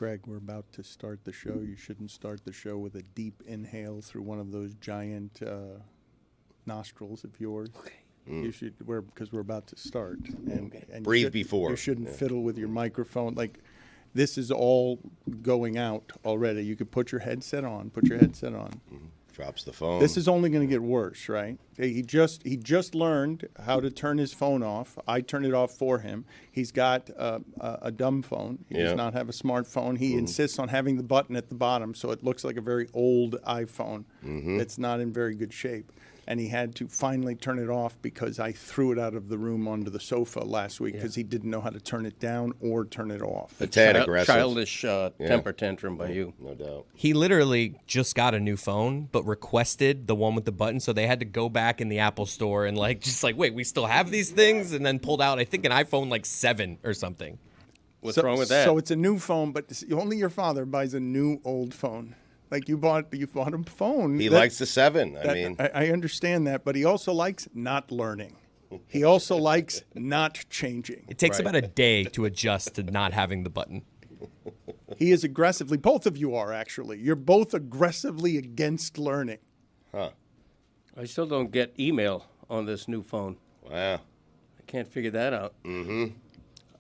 Greg, we're about to start the show. You shouldn't start the show with a deep inhale through one of those giant nostrils of yours. Okay. You should, because we're about to start. And breathe before. You shouldn't fiddle with your microphone. Like, this is all going out already. You could put your headset on. Mm-hmm. Drops the phone. This is only going to get worse, right? He just learned how to turn his phone off. I turned it off for him. He's got a dumb phone. He does not have a smartphone. He insists on having the button at the bottom, so it looks like a very old iPhone. It's not in very good shape. And he had to finally turn it off because I threw it out of the room onto the sofa last week because he didn't know how to turn it down or turn it off. A tad aggressive. Childish temper tantrum by you. No doubt. He literally just got a new phone, but requested the one with the button, so they had to go back in the Apple store and wait, we still have these things? And then pulled out, I think, an iPhone 7 or something. What's wrong with that? So it's a new phone, but only your father buys a new old phone. Like you bought a phone. He likes the 7. I understand that, but he also likes not learning. He also likes not changing. It takes about a day to adjust to not having the button. He is aggressively, both of you are actually. You're both aggressively against learning. Huh. I still don't get email on this new phone. Wow. I can't figure that out. Mm-hmm.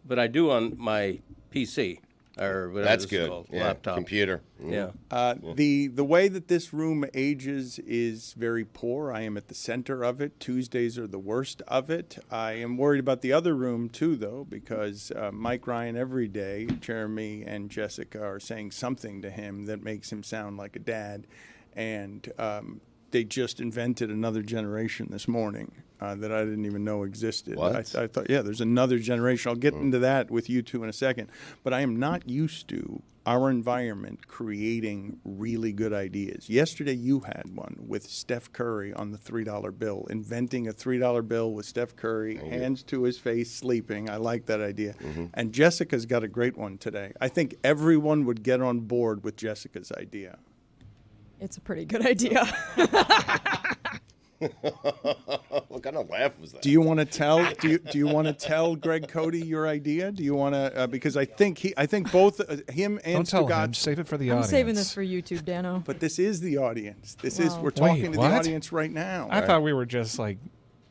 But I do on my PC. Or whatever That's this is good. called, Yeah. laptop. Computer. Yeah. The way that this room ages is very poor. I am at the center of it. Tuesdays are the worst of it. I am worried about the other room, too, though, because Mike Ryan every day, Jeremy and Jessica are saying something to him that makes him sound like a dad. And they just invented another generation this morning that I didn't even know existed. What? I thought, there's another generation. I'll get into that with you two in a second. But I am not used to our environment creating really good ideas. Yesterday you had one with Steph Curry on the $3 bill, inventing a $3 bill with Steph Curry, hands to his face, sleeping. I like that idea. And Jessica's got a great one today. I think everyone would get on board with Jessica's idea. It's a pretty good idea. What kind of laugh was that? Do you want to tell? Do you want to tell Greg Cote your idea? Do you want to? Because I think both him and Don't tell him. Stugotz. Save it for the I'm audience. saving this for YouTube, Dano. But this is the audience. We're Wait, talking to what? the audience right now. I thought we were just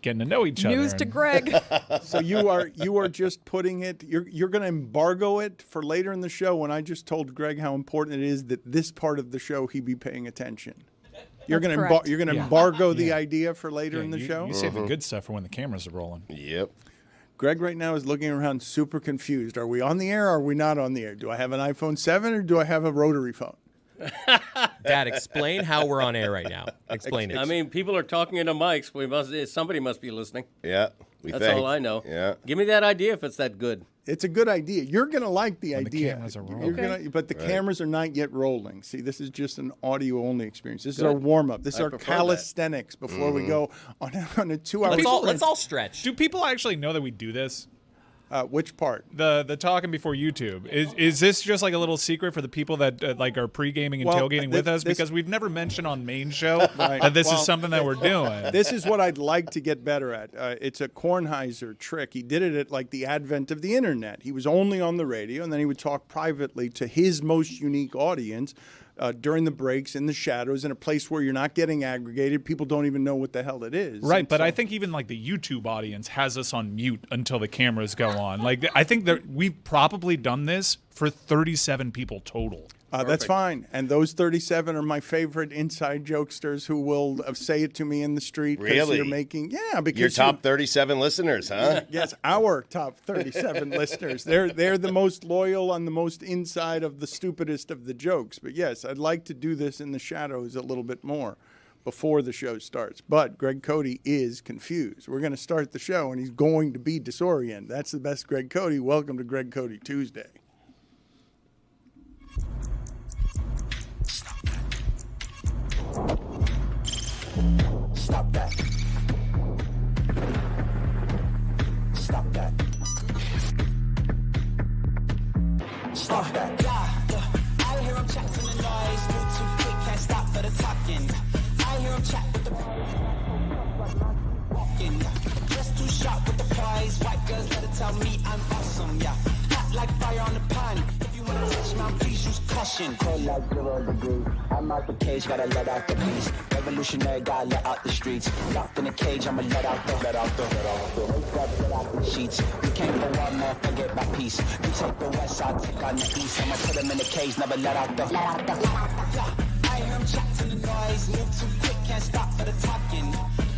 getting to know each other. News to Greg. So you are just putting it. You're going to embargo it for later in the show. When I just told Greg how important it is that this part of the show he be paying attention. You're going to embargo the idea for later in the show. You save the good stuff for when the cameras are rolling. Yep. Greg right now is looking around super confused. Are we on the air or are we not on the air? Do I have an iPhone 7 or do I have a rotary phone? Dad, explain how we're on air right now. Explain it. I mean, people are talking into mics. Somebody must be listening. Yeah. That's all I know. Yeah. Give me that idea if it's that good. It's a good idea. You're going to like the When idea. the cameras are rolling. But the cameras are not yet rolling. See, this is just an audio-only experience. This is our warm-up. This is our prefer that. calisthenics before we go on a 2-hour Let's all stretch. Do people actually know that we do this? Which part? The talking before YouTube. Is this just like a little secret for the people that are pre-gaming and tailgating with us? Because we've never mentioned on main show that this is something that we're doing. This is what I'd like to get better at. It's a Kornheiser trick. He did it at the advent of the internet. He was only on the radio, and then he would talk privately to his most unique audience during the breaks, in the shadows, in a place where you're not getting aggregated. People don't even know what the hell it is. Right, but I think even the YouTube audience has us on mute until the cameras go on. I think that we've probably done this for 37 people total. That's fine. And those 37 are my favorite inside jokesters who will say it to me in the street. Really? You're making, because your top 37 listeners, huh? Yes, our top 37 listeners. They're the most loyal on the most inside of the stupidest of the jokes. But yes, I'd like to do this in the shadows a little bit more before the show starts. But Greg Cote is confused. We're going to start the show, and he's going to be disoriented. That's the best Greg Cote. Welcome to Greg Cote Tuesday. Stop that. Stop that. Stop that. I hear him chat to the noise. Move too quick, can't stop for the talking. I hear him chat with the walking. Just too sharp with the prize. White girls better tell me I'm awesome, yeah. Hot like fire on the pan. If you wanna touch my please, concussion. Cold like 0 degrees. I'm out the cage, gotta let out the beast. Revolutionary, gotta let out the streets. Locked in a cage, I'ma let out the sheets. We can't go out, man, forget my peace. You take the west side, take on the east. I'ma put them in the cage, never let out the. I hear him chat to the noise, move too quick, can't stop for the talking.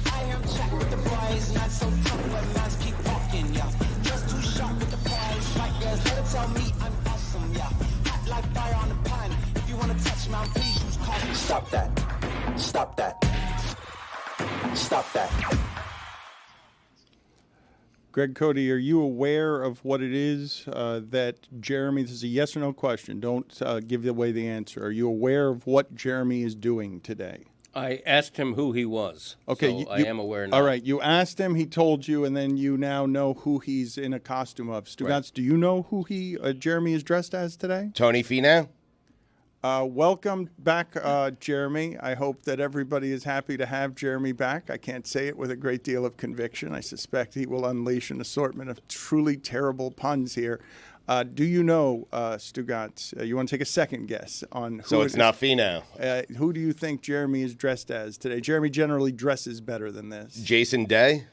I hear him chat with the boys, not so tough, but man's keep walking, yeah. Just too sharp with the prize, right girls, let her tell me I'm awesome, yeah. Hot like fire on the pan, if you wanna touch me, please use caution. Stop that, stop that, stop that. Greg Cote, are you aware of what it is that Jeremy, this is a yes or no question, don't give away the answer. Are you aware of what Jeremy is doing today? I asked him who he was. Okay, so I am aware now. All right, you asked him, he told you, and then you now know who he's in a costume of. Stugotz, right. Do you know who Jeremy is dressed as today? Tony Finau. Welcome back, Jeremy. I hope that everybody is happy to have Jeremy back. I can't say it with a great deal of conviction. I suspect he will unleash an assortment of truly terrible puns here. Do you know, Stugotz, you want to take a second guess on who So it's not Finau. Who do you think Jeremy is dressed as today? Jeremy generally dresses better than this. Jason Day.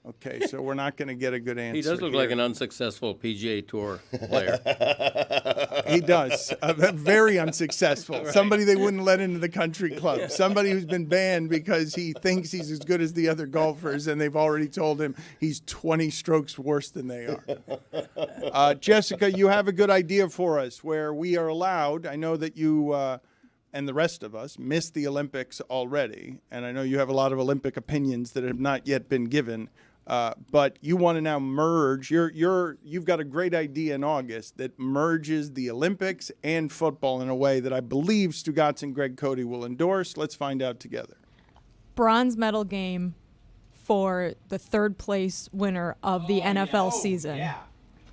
Okay, so we're not going to get a good answer. He does look like an unsuccessful PGA Tour player. He does. Very unsuccessful. Right. Somebody they wouldn't let into the country club. Somebody who's been banned because he thinks he's as good as the other golfers, and they've already told him he's 20 strokes worse than they are. Jessica, you have a good idea for us where we are allowed. I know that you and the rest of us missed the Olympics already, and I know you have a lot of Olympic opinions that have not yet been given. But you want to now merge. You've got a great idea in August that merges the Olympics and football in a way that I believe Stugotz and Greg Cote will endorse. Let's find out together. Bronze medal game for the third place winner of the NFL season. Yeah.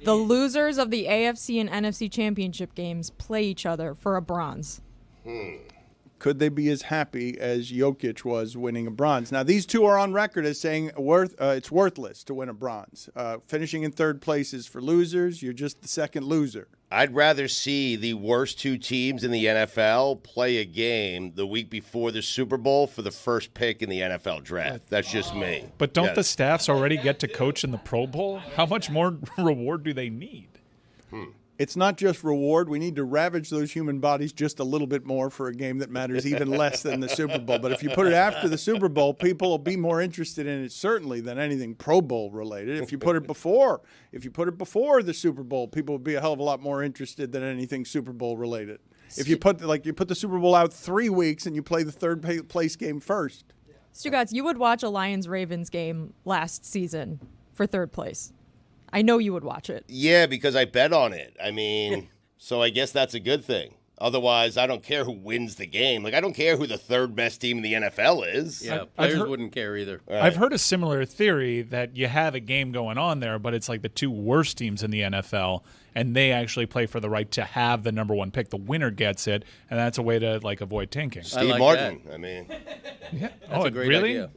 The losers of the AFC and NFC championship games play each other for a bronze. Could they be as happy as Jokic was winning a bronze? Now, these two are on record as saying it's worthless to win a bronze. Finishing in third place is for losers. You're just the second loser. I'd rather see the worst two teams in the NFL play a game the week before the Super Bowl for the first pick in the NFL draft. That's just me. But don't the staffs already get to coach in the Pro Bowl? How much more reward do they need? It's not just reward. We need to ravage those human bodies just a little bit more for a game that matters even less than the Super Bowl. But if you put it after the Super Bowl, people will be more interested in it certainly than anything Pro Bowl related. If you put it before the Super Bowl, people would be a hell of a lot more interested than anything Super Bowl related. If you put the Super Bowl out 3 weeks and you play the third place game first. Stugotz, you would watch a Lions-Ravens game last season for third place. I know you would watch it. Yeah, because I bet on it. I mean, so I guess that's a good thing. Otherwise, I don't care who wins the game. Like, I don't care who the third best team in the NFL is. Yeah, players wouldn't care either. Right. I've heard a similar theory that you have a game going on there, but it's like the two worst teams in the NFL, and they actually play for the right to have the number one pick. The winner gets it, and that's a way to like avoid tanking. Steve Martin. That. I mean, yeah. That's a great really? idea.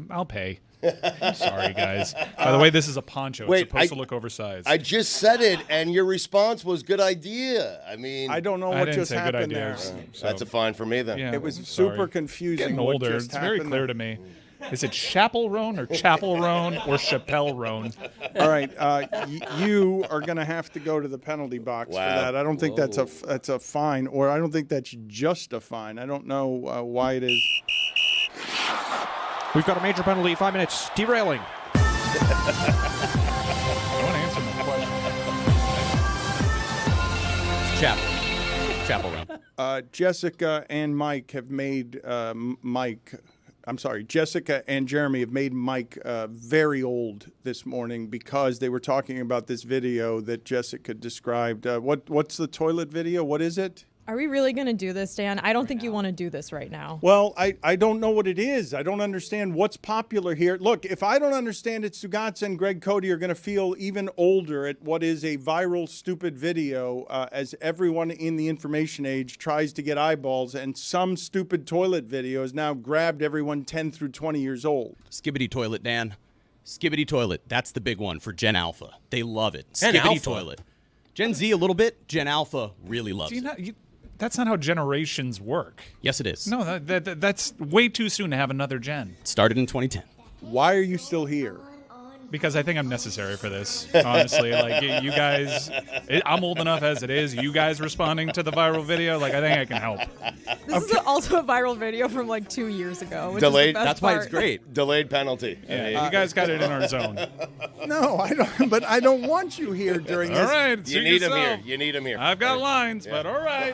I'll pay. I'm sorry, guys. By the way, this is a poncho. It's supposed to look oversized. I just said it, and your response was good idea. I mean, I don't know what just happened there. So that's a fine for me, then. Yeah, it was super confusing. Getting older. It's very clear to me. Is it Chapel Roan or Chapel Roan or Chappelle Roan? All right, you are going to have to go to the penalty box for that. I don't think that's a fine, or I don't think that's just a fine. I don't know why it is. We've got a major penalty, 5 minutes, derailing. I want to answer my question. Chapel Roan. Jessica and Mike have made Jessica and Jeremy have made Mike very old this morning because they were talking about this video that Jessica described. What's the toilet video? What is it? Are we really going to do this, Dan? I don't think you want to do this right now. Well, I don't know what it is. I don't understand what's popular here. Look, if I don't understand it, Stugotz and Greg Cote are going to feel even older at what is a viral, stupid video as everyone in the information age tries to get eyeballs, and some stupid toilet video has now grabbed everyone 10 through 20 years old. Skibbity toilet, Dan. Skibbity toilet. That's the big one for Gen Alpha. They love it. Gen Skibbity Alpha? toilet. Gen Z a little bit. Gen Alpha really loves it. That's not how generations work. Yes, it is. No, that's way too soon to have another gen. Started in 2010. Why are you still here? Because I think I'm necessary for this, honestly. Like, you guys, I'm old enough as it is. You guys responding to the viral video, like, I think I can help. This is also a viral video from like 2 years ago. Which Delayed- Is the best That's why part. it's great. Delayed penalty. Yeah, you guys got it in our zone. No, I don't. But I don't want you here during All this. right, You suit need him yourself. here. You need him here. I've got lines, but all right.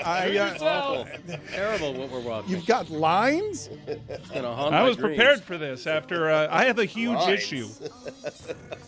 Awful. Terrible what we're watching. You've got lines? It's gonna haunt I my was dreams. prepared for this after I have a huge Lines. issue.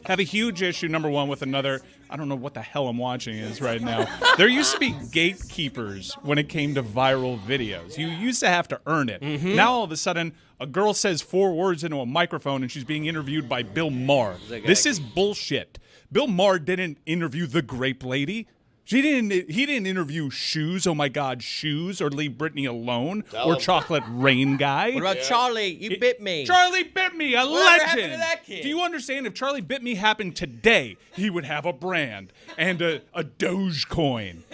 Have a huge issue, number one, with another. I don't know what the hell I'm watching is right now. There used to be gatekeepers when it came to viral videos. You used to have to earn it. Now all of a sudden, a girl says 4 words into a microphone and she's being interviewed by Bill Maher. This is bullshit. Bill Maher didn't interview the grape lady. He didn't interview Shoes, oh my God, Shoes, or Leave Britney Alone, or Chocolate Rain Guy. What about Charlie? You bit me. Charlie Bit Me, a Whatever legend. happened to that kid? Do you understand? If Charlie Bit Me happened today, he would have a brand and a Dogecoin.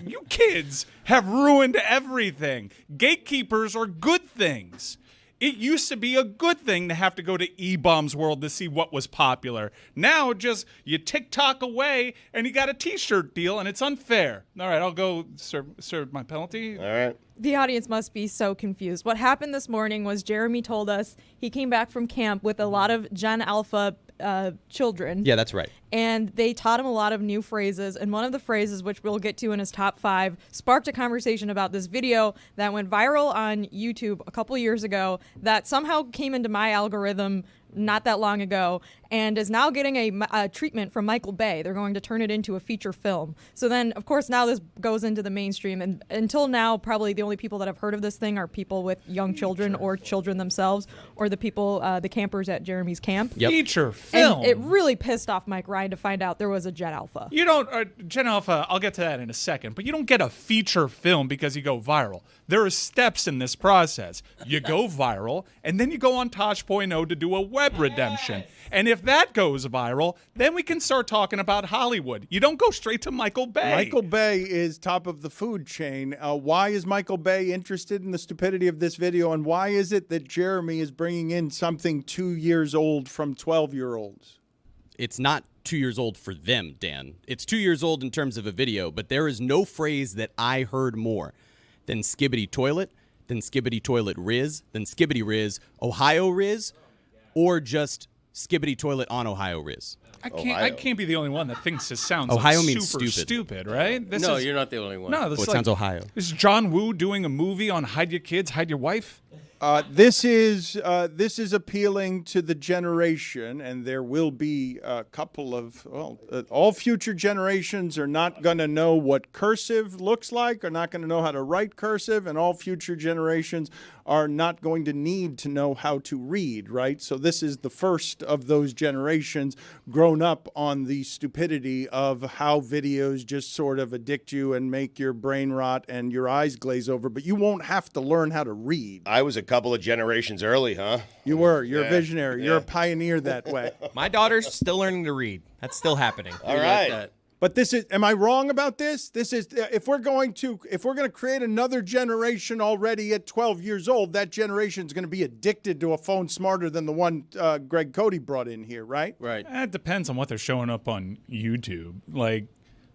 You kids have ruined everything. Gatekeepers are good things. It used to be a good thing to have to go to E-Bomb's World to see what was popular. Now, just you TikTok away and you got a T-shirt deal, and it's unfair. All right, I'll go serve my penalty. All right. The audience must be so confused. What happened this morning was Jeremy told us he came back from camp with a lot of Gen Alpha children. Yeah, that's right. And they taught him a lot of new phrases. And one of the phrases, which we'll get to in his top 5, sparked a conversation about this video that went viral on YouTube a couple years ago that somehow came into my algorithm not that long ago and is now getting a treatment from Michael Bay. They're going to turn it into a feature film. So then, of course, now this goes into the mainstream. And until now, probably the only people that have heard of this thing are people with young children or children themselves or the people, the campers at Jeremy's camp. Yep. Feature film. And it really pissed off Mike Ryan to find out there was a Gen Alpha. You don't, Gen Alpha, I'll get to that in a second, but you don't get a feature film because you go viral. There are steps in this process. You go viral, and then you go on Tosh.0 to do a web redemption. And if that goes viral, then we can start talking about Hollywood. You don't go straight to Michael Bay. Michael Bay is top of the food chain. Why is Michael Bay interested in the stupidity of this video, and why is it that Jeremy is bringing in something 2 years old from 12-year-olds? It's not 2 years old for them, Dan. It's 2 years old in terms of a video, but there is no phrase that I heard more than skibbity toilet, than skibbity toilet Riz, than skibbity Riz, Ohio Riz, or just skibbity toilet on Ohio Riz. I can't be the only one that thinks this sounds Ohio like means super stupid. right? No, you're not the only one. No, this It is sounds Ohio. Is John Woo doing a movie on hide your kids, hide your wife? This is appealing to the generation, and there will be a couple of all future generations are not going to know what cursive looks like, are not going to know how to write cursive, and all future generations are not going to need to know how to read, right? So this is the first of those generations grown up on the stupidity of how videos just sort of addict you and make your brain rot and your eyes glaze over, but you won't have to learn how to read. I was a couple of generations early, huh? You were. You're a visionary. You're a pioneer that way. My daughter's still learning to read. That's still happening. All right. But this is, am I wrong about this? This is, if we're going to create another generation already at 12 years old, that generation is going to be addicted to a phone smarter than the one Greg Cody brought in here, right? Right. It depends on what they're showing up on YouTube. Like,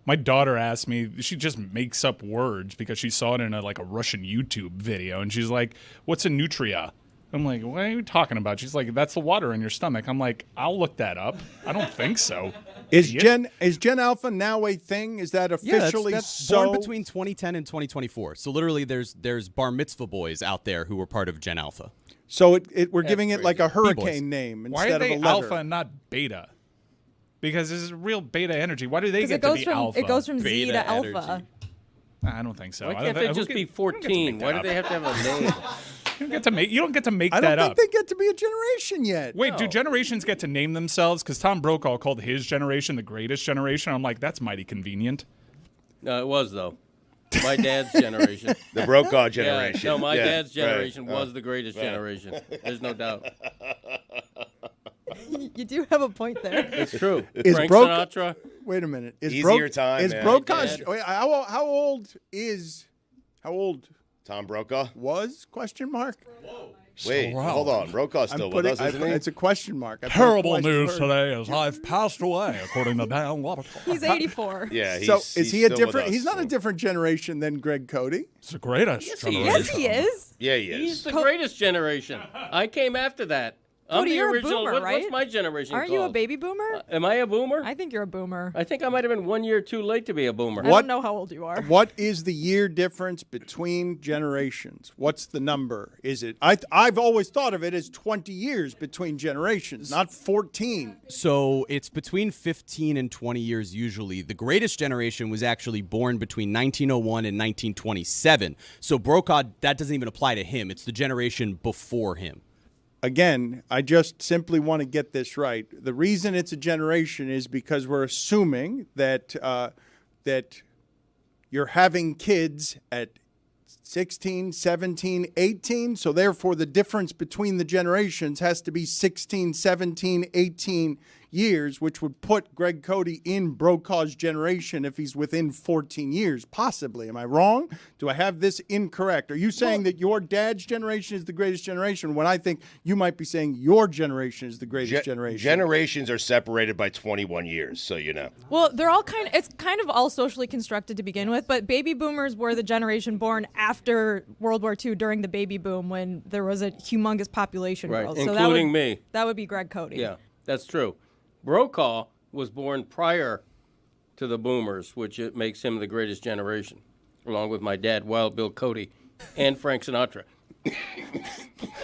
my daughter asked me, she just makes up words because she saw it in a Russian YouTube video, and she's like, "What's a nutria?" I'm like, "What are you talking about?" She's like, "That's the water in your stomach." I'm like, "I'll look that up." I don't think so. Is Gen Alpha now a thing? Is that officially that's so? born between 2010 and 2024. So literally, there's bar mitzvah boys out there who were part of Gen Alpha. So we're giving it like a B-boys. hurricane name Why instead are of they a letter. alpha and not beta? Because this is real beta energy. Why do they get it goes to be from alpha? it goes from Z Beta to energy. Alpha. I don't think so. Why I can't don't they think- just who be get- who gets to 14? make Why that do they up? have to have a name? You don't get to make I that don't up. think they get to be a generation yet. Wait, do generations get to name themselves? Because Tom Brokaw called his generation the greatest generation. I'm like, that's mighty convenient. No, it was, though. My dad's generation. The Brokaw generation. Yeah, no, my dad's right. generation was the greatest generation. There's no doubt. You do have a point there. It's true. Is Frank Brokaw- Sinatra. Wait a minute. Is Easier time, Is man. Brokaw? Wait, how old is? How old Tom Brokaw? was? Question mark. Wait, hold on. Brokaw's still with us, isn't he? It's a question mark. I put a Terrible question news mark. today as I've passed away, according to Dan Le Batard. He's 84. Yeah, So he's is he a still with different? us, He's not so- a different generation than Greg Cody. It's the greatest Yes, he generation. Yes, he is. Yeah, he is. He's the greatest generation. I came after that. I'm Cody, the you're a original. boomer, right? What's my generation Aren't you a called? baby boomer? Am I a boomer? I think you're a boomer. I think I might have been 1 year too late to be a boomer. I don't know how old you are. What is the year difference between generations? What's the number? Is it? I've always thought of it as 20 years between generations, not 14. So it's between 15 and 20 years usually. The greatest generation was actually born between 1901 and 1927. So Brokaw, that doesn't even apply to him. It's the generation before him. Again, I just simply want to get this right. The reason it's a generation is because we're assuming that that you're having kids at 16, 17, 18. So therefore, the difference between the generations has to be 16, 17, 18 years, which would put Greg Cody in Brokaw's generation if he's within 14 years, possibly. Am I wrong? Do I have this incorrect? Are you saying that your dad's generation is the greatest generation when I think you might be saying your generation is the greatest generation? Generations are separated by 21 years, so you know. Well, they're all it's kind of all socially constructed to begin with, but baby boomers were the generation born after World War II during the baby boom when there was a humongous population Right, growth. including me. That would be Greg Cody. Yeah, that's true. Brokaw was born prior to the boomers, which it makes him the greatest generation, along with my dad, Wild Bill Cody, and Frank Sinatra.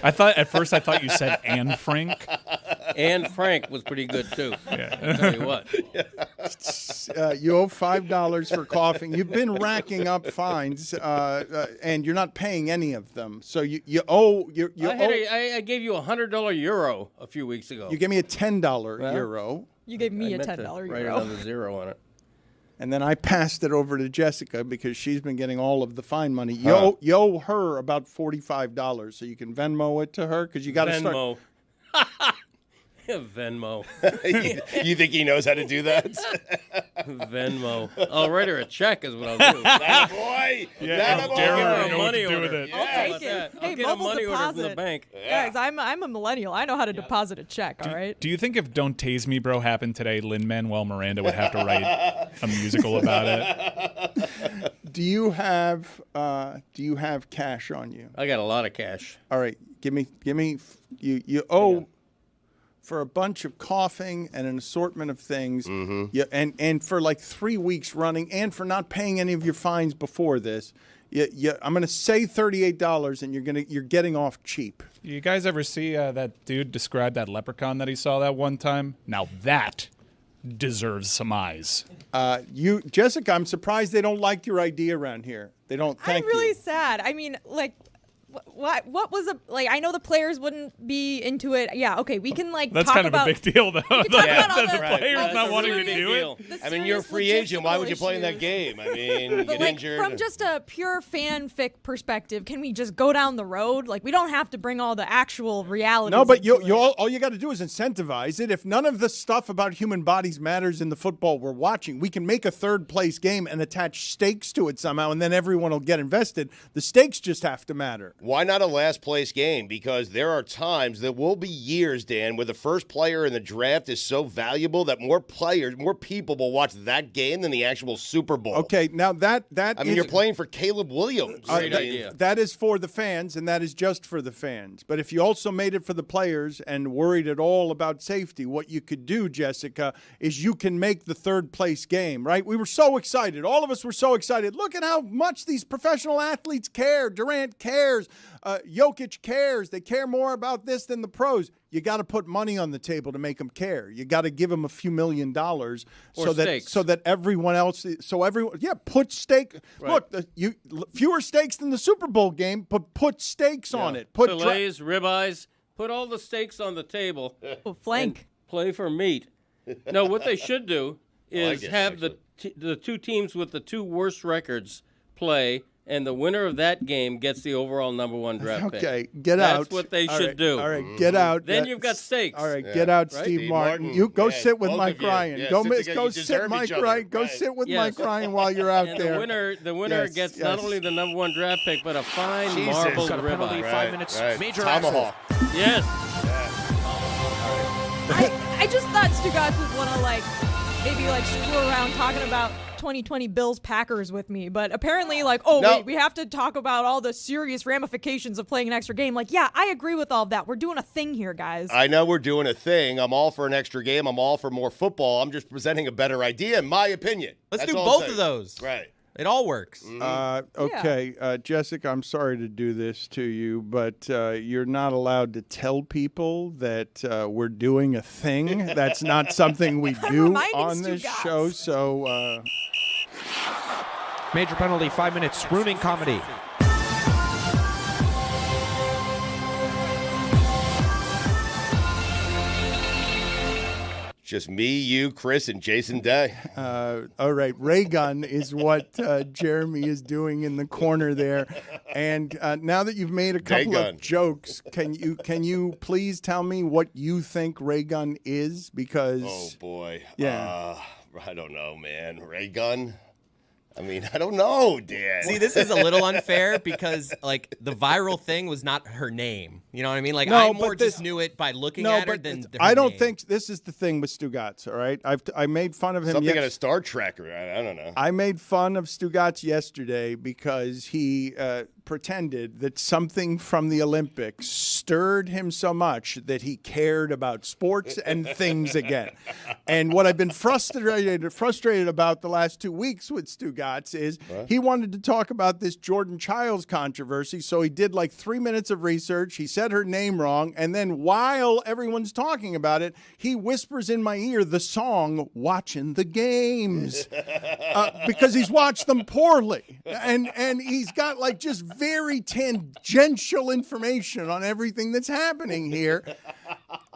At first I thought you said Anne Frank. And Frank was pretty good, too. Yeah. I'll tell you what. You owe $5 for coughing. You've been racking up fines, and you're not paying any of them. So you owe. I gave you a $100 euro a few weeks ago. You gave me a $10 euro, You gave me I a meant $10 to euro. write another zero on it. and then I passed it over to Jessica because she's been getting all of the fine money. You owe her about $45, so you can Venmo it to her because you got to start. Venmo. Venmo. You think he knows how to do that? Venmo. I'll write her a check is what I'll do. That boy. Yeah, That how boy. dare her I'll know get a what money to do with order. it. I'll How take about it. that? Hey, I'll get a mobile money order from the deposit. bank. Guys, I'm a millennial. I know how to deposit a check, all right? Do you think if Don't Tase Me Bro happened today, Lin-Manuel Miranda would have to write a musical about it? Do you have cash on you? I got a lot of cash. All right, give me. You owe for a bunch of coughing and an assortment of things. Yeah, and for like 3 weeks running, and for not paying any of your fines before this. I'm going to say $38, and you're getting off cheap. You guys ever see that dude describe that leprechaun that he saw that one time? Now that deserves some eyes. Jessica, I'm surprised they don't like your idea around here. They don't. Thank I'm really you. sad. I mean, like, what was I know the players wouldn't be into it. Yeah, okay, we can That's talk kind about, of a big deal, though. we can talk about all That the the- players all the not wanting to serious- do deal. it. I mean, you're a free agent. Why would you play in that game? I mean, But get like, injured. from just a pure fanfic perspective, can we just go down the road? Like, we don't have to bring all the actual reality. No, but all you got to do is incentivize it. If none of the stuff about human bodies matters in the football we're watching, we can make a third place game and attach stakes to it somehow, and then everyone will get invested. The stakes just have to matter. Why not a last place game? Because there are times, there will be years, Dan, where the first player in the draft is so valuable that more people will watch that game than the actual Super Bowl. Okay, now that I mean, you're playing for Caleb Williams. Great idea. That is for the fans, and that is just for the fans. But if you also made it for the players and worried at all about safety, what you could do, Jessica, is you can make the third place game, right? We were so excited. All of us were so excited. Look at how much these professional athletes care. Durant cares. Jokic cares. They care more about this than the pros. You got to put money on the table to make them care. You got to give them a few $1 million so that everyone else, put stake. Right. Look, fewer stakes than the Super Bowl game, but put stakes on it. Put fillets, ribeyes, put all the steaks on the table. flank. And play for meat. No, what they should do is like it, have the two teams with the two worst records play, and the winner of that game gets the overall number 1 draft pick. Okay, get out. That's what they should do. All right, get out. Then you've got stakes. All right, get out, Right? Steve Martin. You go sit with Mike Ryan. Go sit Mike Ryan. Go sit with Mike Ryan while you're out And there. the winner gets not only the number 1 draft pick, but a fine marble Got a penalty, ribeye. 5 minutes. Major Tomahawk. Yes. I just thought Stugotz would want to maybe screw around talking about 2020 Bills Packers with me, but apparently wait, we have to talk about all the serious ramifications of playing an extra game. Yeah, I agree with all of that. We're doing a thing here, guys. I know we're doing a thing. I'm all for an extra game. I'm all for more football. I'm just presenting a better idea, in my opinion. Let's That's do all both I'm of those. Right. It all works. Okay, Jessica, I'm sorry to do this to you, but you're not allowed to tell people that we're doing a thing. That's not something we do on this show. So, Major penalty, 5 minutes. Ruining comedy. Just me, you, Chris, and Jason Day. all right, Raygun is what Jeremy is doing in the corner there. And now that you've made a couple of jokes, can you please tell me what you think Raygun is? Because oh boy, yeah, I don't know, man. Raygun. I mean, I don't know, Dan. See, this is a little unfair because, the viral thing was not her name. You know what I mean? No, I more just knew it by looking at her than her I don't name. think this is the thing with Stugotz, all right? I made fun of him. Something at a Star Trek. I don't know. I made fun of Stugotz yesterday because he pretended that something from the Olympics stirred him so much that he cared about sports and things again. And what I've been frustrated about the last 2 weeks with Stugotz is he wanted to talk about this Jordan Childs controversy, so he did 3 minutes of research. He said her name wrong, and then while everyone's talking about it, he whispers in my ear the song "Watching the Games" because he's watched them poorly, and he's got just very tangential information on everything that's happening here.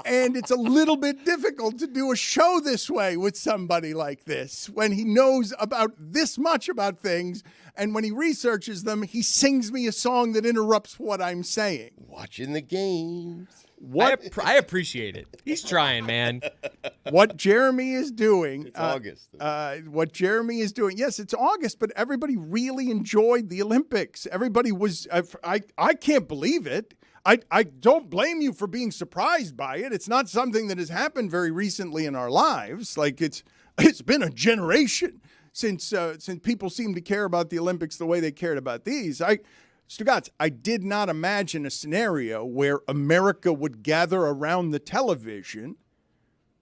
And it's a little bit difficult to do a show this way with somebody like this when he knows about this much about things, and when he researches them, he sings me a song that interrupts what I'm saying. Watching the games. I appreciate it. He's trying, man. What Jeremy is doing. It's August. What Jeremy is doing. Yes, it's August, but everybody really enjoyed the Olympics. Everybody was. I can't believe it. I don't blame you for being surprised by it. It's not something that has happened very recently in our lives. It's been a generation since people seem to care about the Olympics the way they cared about these. Stugotz, I did not imagine a scenario where America would gather around the television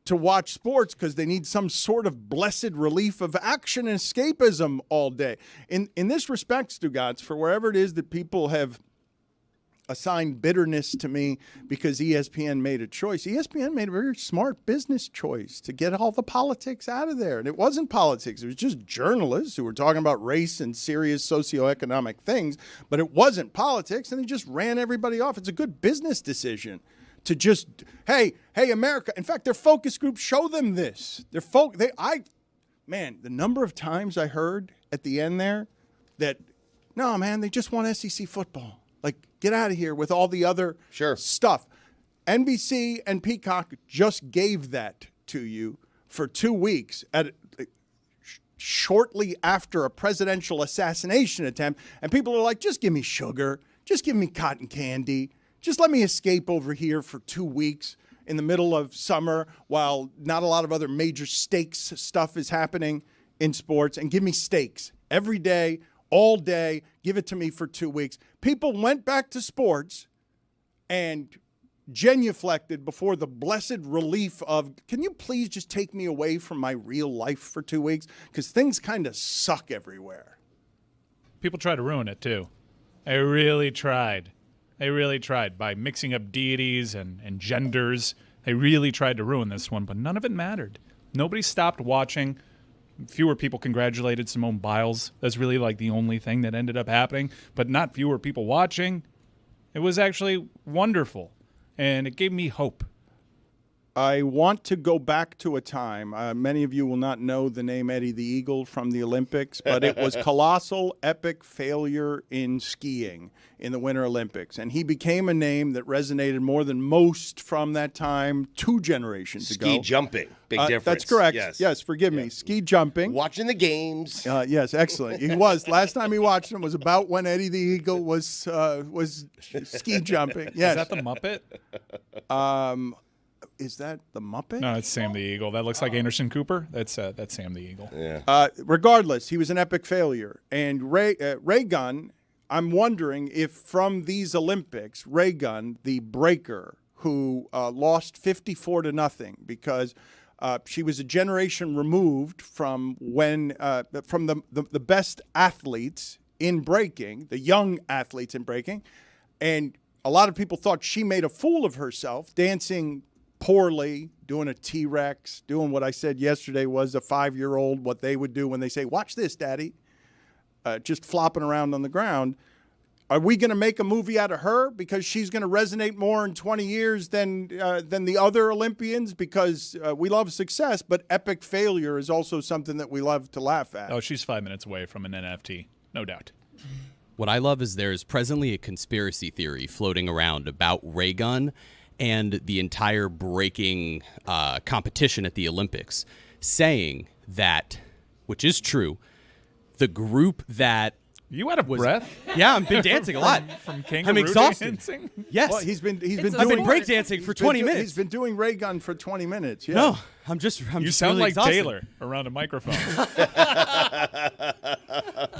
to watch sports because they need some sort of blessed relief of action and escapism all day. In this respect, Stugotz, for wherever it is that people have assigned bitterness to me because ESPN made a choice. ESPN made a very smart business choice to get all the politics out of there. And it wasn't politics. It was just journalists who were talking about race and serious socioeconomic things, but it wasn't politics, and they just ran everybody off. It's a good business decision to just, hey, America. In fact, their focus groups show them this. Man, the number of times I heard at the end there that, no, man, they just want SEC football. Get out of here with all the other stuff. NBC and Peacock just gave that to you for 2 weeks shortly after a presidential assassination attempt. And people are like, just give me sugar. Just give me cotton candy. Just let me escape over here for 2 weeks in the middle of summer while not a lot of other major stakes stuff is happening in sports. And give me stakes every day, all day. Give it to me for 2 weeks. People went back to sports and genuflected before the blessed relief of, can you please just take me away from my real life for 2 weeks? Because things kind of suck everywhere. People try to ruin it, too. They really tried. They really tried by mixing up deities and genders. They really tried to ruin this one, but none of it mattered. Nobody stopped watching. Fewer people congratulated Simone Biles. That's really the only thing that ended up happening, but not fewer people watching. It was actually wonderful, and it gave me hope. I want to go back to a time. Many of you will not know the name Eddie the Eagle from the Olympics, but it was colossal, epic failure in skiing in the Winter Olympics. And he became a name that resonated more than most from that time 2 generations ago. Ski jumping. Big difference. That's correct. Yes, Forgive me. Ski jumping. Watching the games. Yes, excellent. He was. Last time he watched him was about when Eddie the Eagle was ski jumping. Yes. Is that the Muppet? Is that the Muppet? No, it's Sam the Eagle. That looks like Anderson Cooper. That's Sam the Eagle. Yeah. Regardless, he was an epic failure. And Raygun, I'm wondering if from these Olympics, Raygun, the breaker, who lost 54-0 because she was a generation removed from when from the best athletes in breaking, the young athletes in breaking, and a lot of people thought she made a fool of herself, dancing poorly, doing a T-Rex, doing what I said yesterday was a 5-year-old, what they would do when they say, "Watch this, Daddy," just flopping around on the ground. Are we going to make a movie out of her because she's going to resonate more in 20 years than the other Olympians? Because we love success, but epic failure is also something that we love to laugh at. Oh, she's 5 minutes away from an NFT, no doubt. What I love is there's presently a conspiracy theory floating around about Raygun and the entire breaking competition at the Olympics, saying that, which is true, the group that you out of breath? Yeah, I've been dancing a lot. From kangaroo I'm exhausted. dancing? Yes. Well, he's been I've been breakdancing for 20 minutes. He's been doing Raygun for 20 minutes. Yeah. No, I'm You just sound really like exhausted. Taylor around a microphone.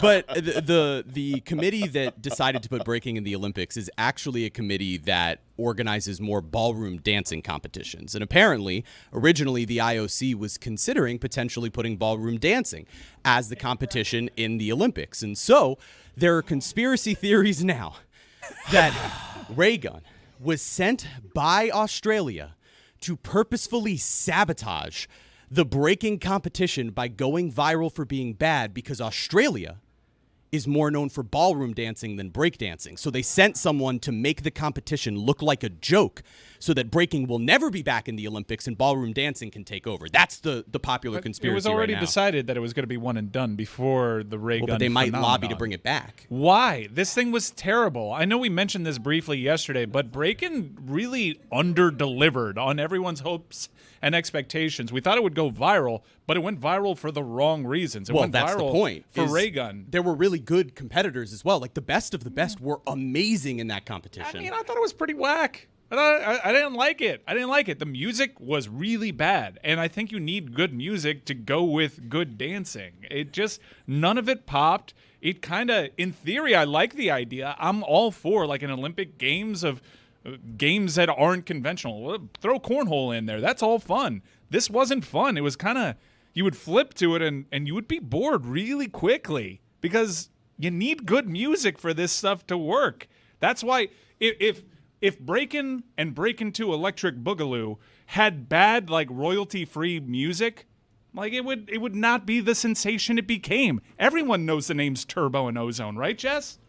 But the committee that decided to put breaking in the Olympics is actually a committee that organizes more ballroom dancing competitions. And apparently, originally the IOC was considering potentially putting ballroom dancing as the competition in the Olympics. And so there are conspiracy theories now that Raygun was sent by Australia to purposefully sabotage the breaking competition by going viral for being bad because Australia is more known for ballroom dancing than breakdancing. So they sent someone to make the competition look like a joke so that breaking will never be back in the Olympics and ballroom dancing can take over. That's the popular conspiracy. It was already right now. decided that it was going to be one and done before the Raygun But they might phenomenon. lobby to bring it back. Why? This thing was terrible. I know we mentioned this briefly yesterday, but breaking really under-delivered on everyone's hopes and expectations. We thought it would go viral, but it went viral for the wrong reasons. It went that's viral the point. for is Raygun. There were really good competitors as well. Like the best of the best were amazing in that competition. I mean, I thought it was pretty whack. I didn't like it. I didn't like it. The music was really bad, and I think you need good music to go with good dancing. It just, none of it popped. It kind of, in theory, I like the idea. I'm all for like an Olympic Games of games that aren't conventional. Throw cornhole in there. That's all fun. This wasn't fun. It was kind of, you would flip to it and you would be bored really quickly because you need good music for this stuff to work. That's why if Breakin' and Breakin' 2 Electric Boogaloo had bad, like, royalty-free music, like, it would not be the sensation it became. Everyone knows the names Turbo and Ozone, right, Jess?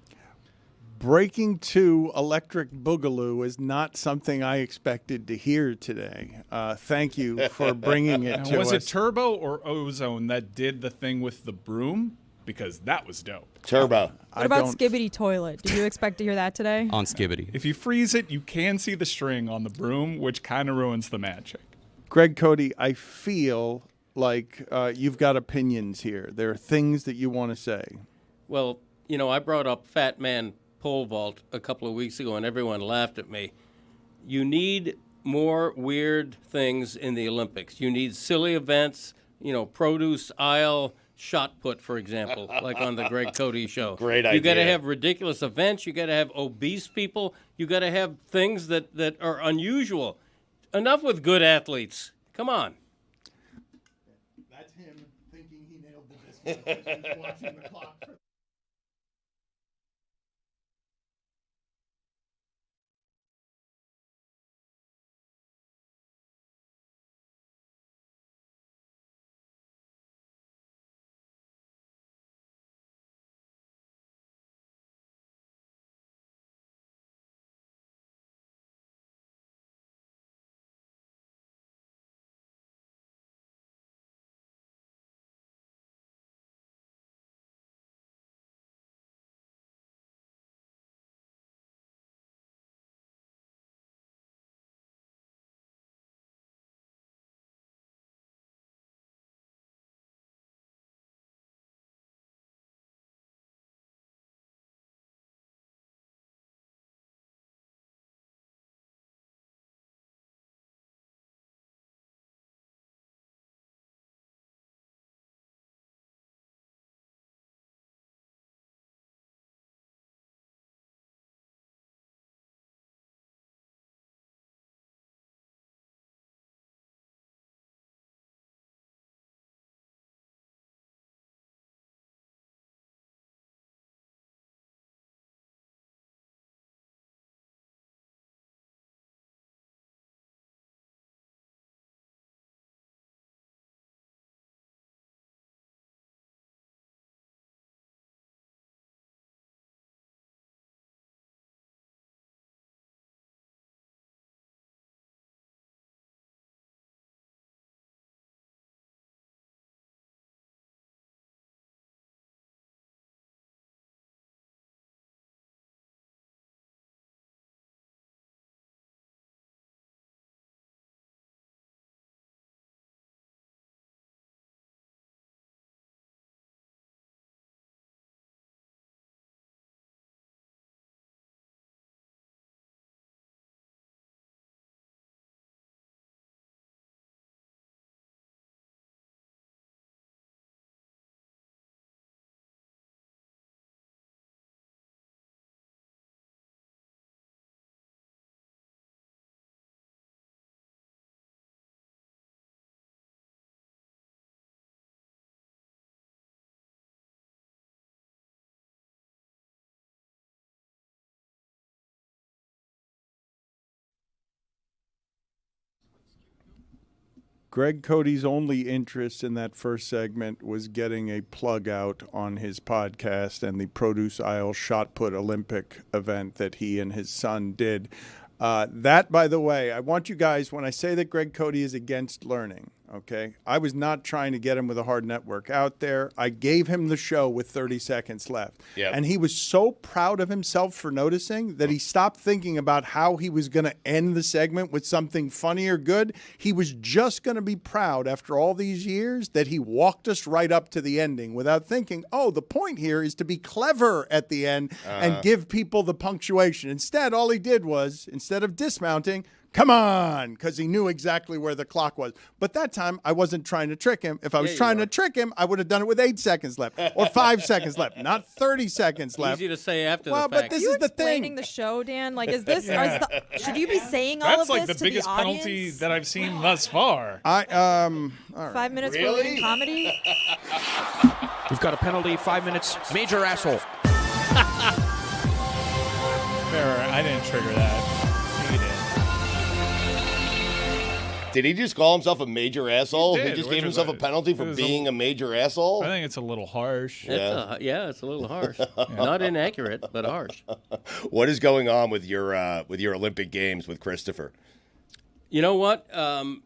Breaking 2 Electric Boogaloo is not something I expected to hear today. Thank you for bringing it to us. Was it Turbo or Ozone that did the thing with the broom? Because that was dope. Turbo. What about Skibbity Toilet? Did you expect to hear that today? On Skibbity. If you freeze it, you can see the string on the broom, which kind of ruins the magic. Greg Cody, I feel like you've got opinions here. There are things that you want to say. Well, you know, I brought up Fat Man Pole Vault a couple of weeks ago, and everyone laughed at me. You need more weird things in the Olympics. You need silly events, you know, produce aisle shot put, for example, like on the Greg Cody show. Great idea. You got to have ridiculous events. You got to have obese people. You got to have things that are unusual. Enough with good athletes. Come on. That's him thinking he nailed the disc. He's watching the clock. Greg Cody's only interest in that first segment was getting a plug out on his podcast and the produce aisle shot put Olympic event that he and his son did. That, by the way, I want you guys, when I say that Greg Cody is against learning, okay, I was not trying to get him with a hard network out there. I gave him the show with 30 seconds left. Yep. And he was so proud of himself for noticing that he stopped thinking about how he was going to end the segment with something funny or good. He was just going to be proud after all these years that he walked us right up to the ending without thinking, oh, the point here is to be clever at the end and give people the punctuation. Instead, all he did was, instead of dismounting, come on, because he knew exactly where the clock was. But that time, I wasn't trying to trick him. If I was trying to trick him, I would have done it with 8 seconds left or 5 seconds left, not 30 seconds left. Easy to say after well, the fact. but this you is the explaining thing. the show, Dan? Like, is this? Should you be saying all That's of like this the to biggest the audience? penalty that I've seen thus far. All right. 5 minutes Really? for comedy. We've got a penalty, 5 minutes. Major asshole. Fair, I didn't trigger that. He did. Did he just call himself a major asshole? He He did, just which gave is himself a a- penalty for it was being a major asshole? I think it's a little harsh. Yeah, it's a little harsh. Not inaccurate, but harsh. What is going on with your Olympic Games with Christopher? You know what?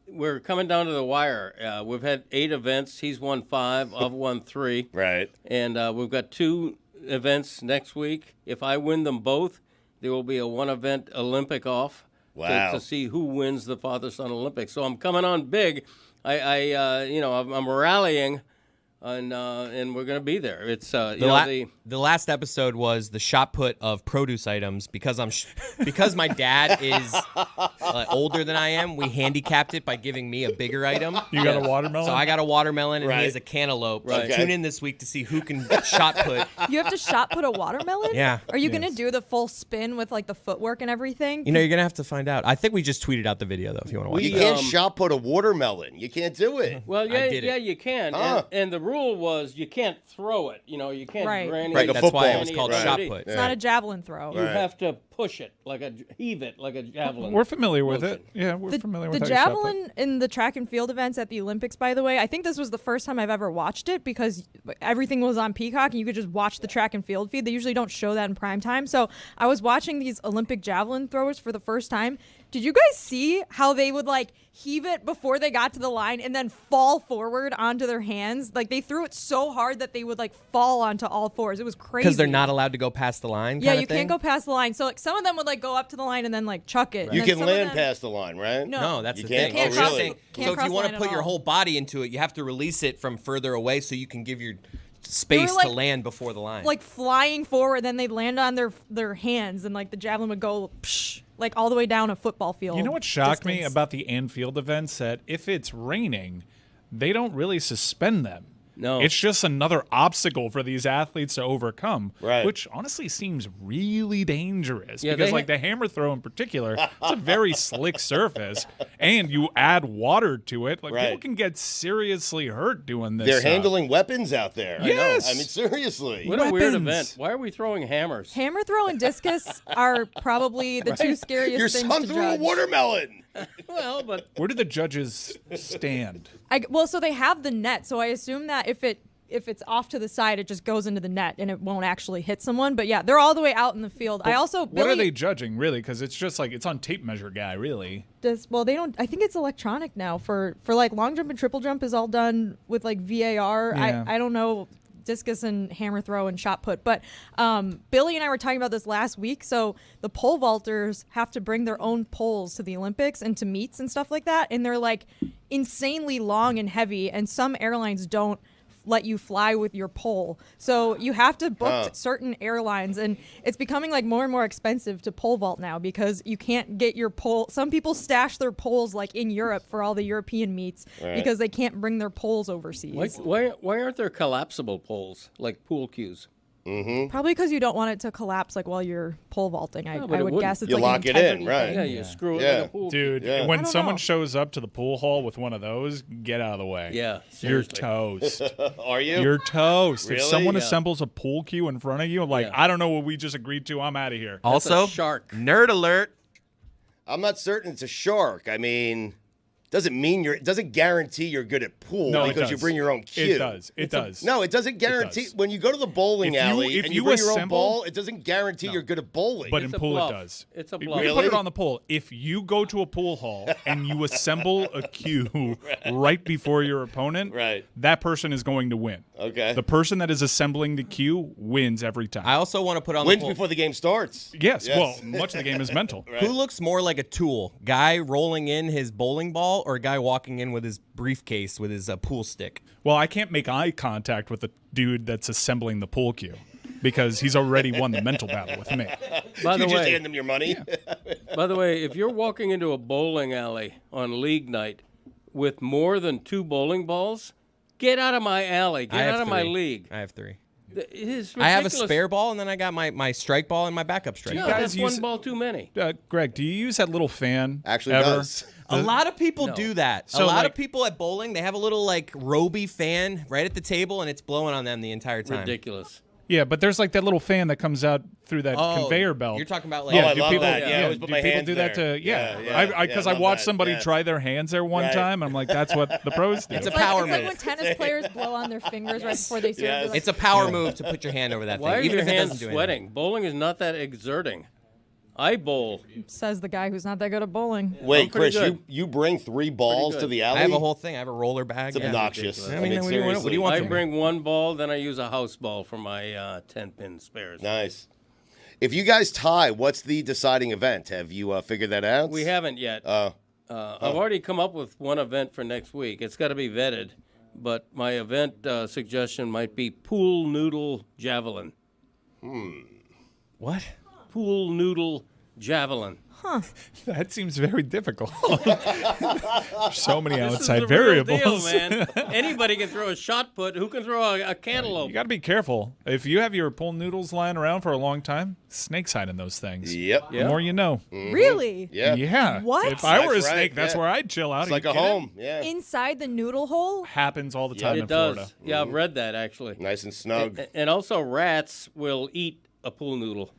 We're coming down to the wire. We've had 8 events. He's won 5. I've won 3. Right. And we've got 2 events next week. If I win them both, there will be a 1-event Olympic off. Wow. To see who wins the father-son Olympics. So I'm coming on big. I'm rallying, and we're going to be there. It's The last episode was the shot put of produce items because because my dad is older than I am. We handicapped it by giving me a bigger item. You got a watermelon? So I got a watermelon and Right. he has a cantaloupe. Right. So tune in this week to see who can shot put. You have to shot put a watermelon? Yeah. Are you going to do the full spin with like the footwork and everything? You know, you're gonna have to find out. I think we just tweeted out the video though, if you want to watch You it. can't shot put a watermelon. You can't do it. Well, I did it. you can. Huh. And the rule was you can't throw it. You can't Right. granny Like a it. That's why it football. was called Right. shot put. It's not a javelin throw. You have to push it, heave it like a javelin. We're familiar with motion. it. Yeah, we're familiar with The how you shot put. javelin in the track and field events at the Olympics, by the way, I think this was the first time I've ever watched it because everything was on Peacock and you could just watch the track and field feed. They usually don't show that in prime time. So I was watching these Olympic javelin throwers for the first time. Did you guys see how they would like heave it before they got to the line and then fall forward onto their hands? Like they threw it so hard that they would like fall onto all fours. It was crazy. Because they're not allowed to go past the line. Yeah, kinda you thing? can't go past the line. So like some of them would like go up to the line and then like chuck it. You And then can some of land them- past the line, right? No, that's You the can't? thing. Can't Oh, cross- really? can't So if cross you the want line to at put your all. whole body into it, you have to release it from further away so you can give your space like- to land before the line. like flying forward, then they'd land on their hands, and like the javelin would go psh, like all the way down a football field. You know what shocked me distance. about the Anfield events? That if it's raining, they don't really suspend them. No. It's just another obstacle for these athletes to overcome, Right. which honestly seems really dangerous Yeah, because they like the hammer throw in particular, it's a very slick surface, and you add water to it. Like Right. people can get seriously hurt doing this. They're stuff. handling weapons out there. Yes. I mean, seriously. What a weird weapons. event. Why are we throwing hammers? Hammer throw and discus are probably the two scariest Your things son to threw judge. a watermelon. Well, but Where do the judges stand? Well, so they have the net, so I assume that if it's off to the side, it just goes into the net and it won't actually hit someone. But yeah, they're all the way out in the field. I also What Billy are they judging really? Because it's just like it's on tape measure guy, really. well, they don't. I think it's electronic now for like long jump and triple jump is all done with like VAR. Yeah. I don't know. Discus and hammer throw and shot put. But Billy and I were talking about this last week. So the pole vaulters have to bring their own poles to the Olympics and to meets and stuff like that. And they're like insanely long and heavy. And some airlines don't let you fly with your pole. So you have to book certain airlines, and it's becoming like more and more expensive to pole vault now because you can't get your pole. Some people stash their poles like in Europe for all the European meets because they can't bring their poles overseas. why aren't there collapsible poles like pool cues? Probably because you don't want it to collapse like while you're pole vaulting. I but it would wouldn't. guess it's You like lock an it in, integrity right. thing. Yeah, you screw it Yeah. like a pool Dude, Yeah. when I don't someone know. shows up to the pool hall with one of those, get out of the way. Yeah, You're seriously. toast. Are you? You're toast. Really? If someone Yeah. assembles a pool cue in front of you, like, Yeah. I don't know what we just agreed to, I'm out of here. also, a shark. nerd alert. I'm not certain it's a shark. I mean, doesn't mean it doesn't guarantee you're good at pool because you bring your own cue. It does. It does. No, it doesn't guarantee. When you go to the bowling alley and you bring your own ball, it doesn't guarantee you're good at bowling. But in pool, it does. It's a bluff. We put it on the poll. If you go to a pool hall and you assemble a cue right before your opponent, that person is going to win. Okay. The person that is assembling the cue wins every time. I also want to put on wins the poll. before the game starts. Yes. Well, much of the game is mental. Who looks more like a tool? Guy rolling in his bowling ball or a guy walking in with his briefcase with his pool stick? Well, I can't make eye contact with the dude that's assembling the pool cue because he's already won the mental battle with me. By the You way, just hand them your money. by the way, if you're walking into a bowling alley on league night with more than 2 bowling balls, get out of my alley. Get out of my league. I have 3. It is ridiculous. I have a spare ball, and then I got my strike ball and my backup strike. No, ball. that's one ball too many. Greg, do you use that little fan? Actually, ever? does. A lot of people do that. So, a lot of people at bowling, they have a little Roby fan right at the table, and it's blowing on them the entire time. Ridiculous. Yeah, but there's that little fan that comes out through that conveyor belt. You're talking about I do love people, that. Yeah, I always put my people hands do that there. to because I love watched that. somebody try their hands there one time. I'm like, that's what the pros do. It's a power It's move. like when tennis players blow on their fingers right before they serve. Yes. They're like, It's a power move to put your hand over that Why thing, are even your if it hands doesn't do sweating? Bowling is not that exerting. I bowl. says the guy who's not that good at bowling. Wait, pretty Chris, good. you bring 3 balls to the alley? I have a whole thing. I have a roller bag. It's obnoxious. I mean, what do you want seriously. I bring 1 ball, then I use a house ball for my 10-pin spares. Nice. If you guys tie, what's the deciding event? Have you figured that out? We haven't yet. I've already come up with one event for next week. It's got to be vetted, but my event suggestion might be pool noodle javelin. What? Pool noodle javelin. That seems very difficult. So many This outside is the real variables. deal, man. Anybody can throw a shot put. Who can throw a cantaloupe? You got to be careful. If you have your pool noodles lying around for a long time, snakes hide in those things. Yep. The more you know. Really? Yeah. Yeah. What? If I were a That's right, snake, that's yeah. where I'd chill out. It's Are like you a kidding? home. Yeah. Inside the noodle hole? Happens all the time in It does. Florida. Yeah, I've read that actually. Nice and snug. And also, rats will eat a pool noodle.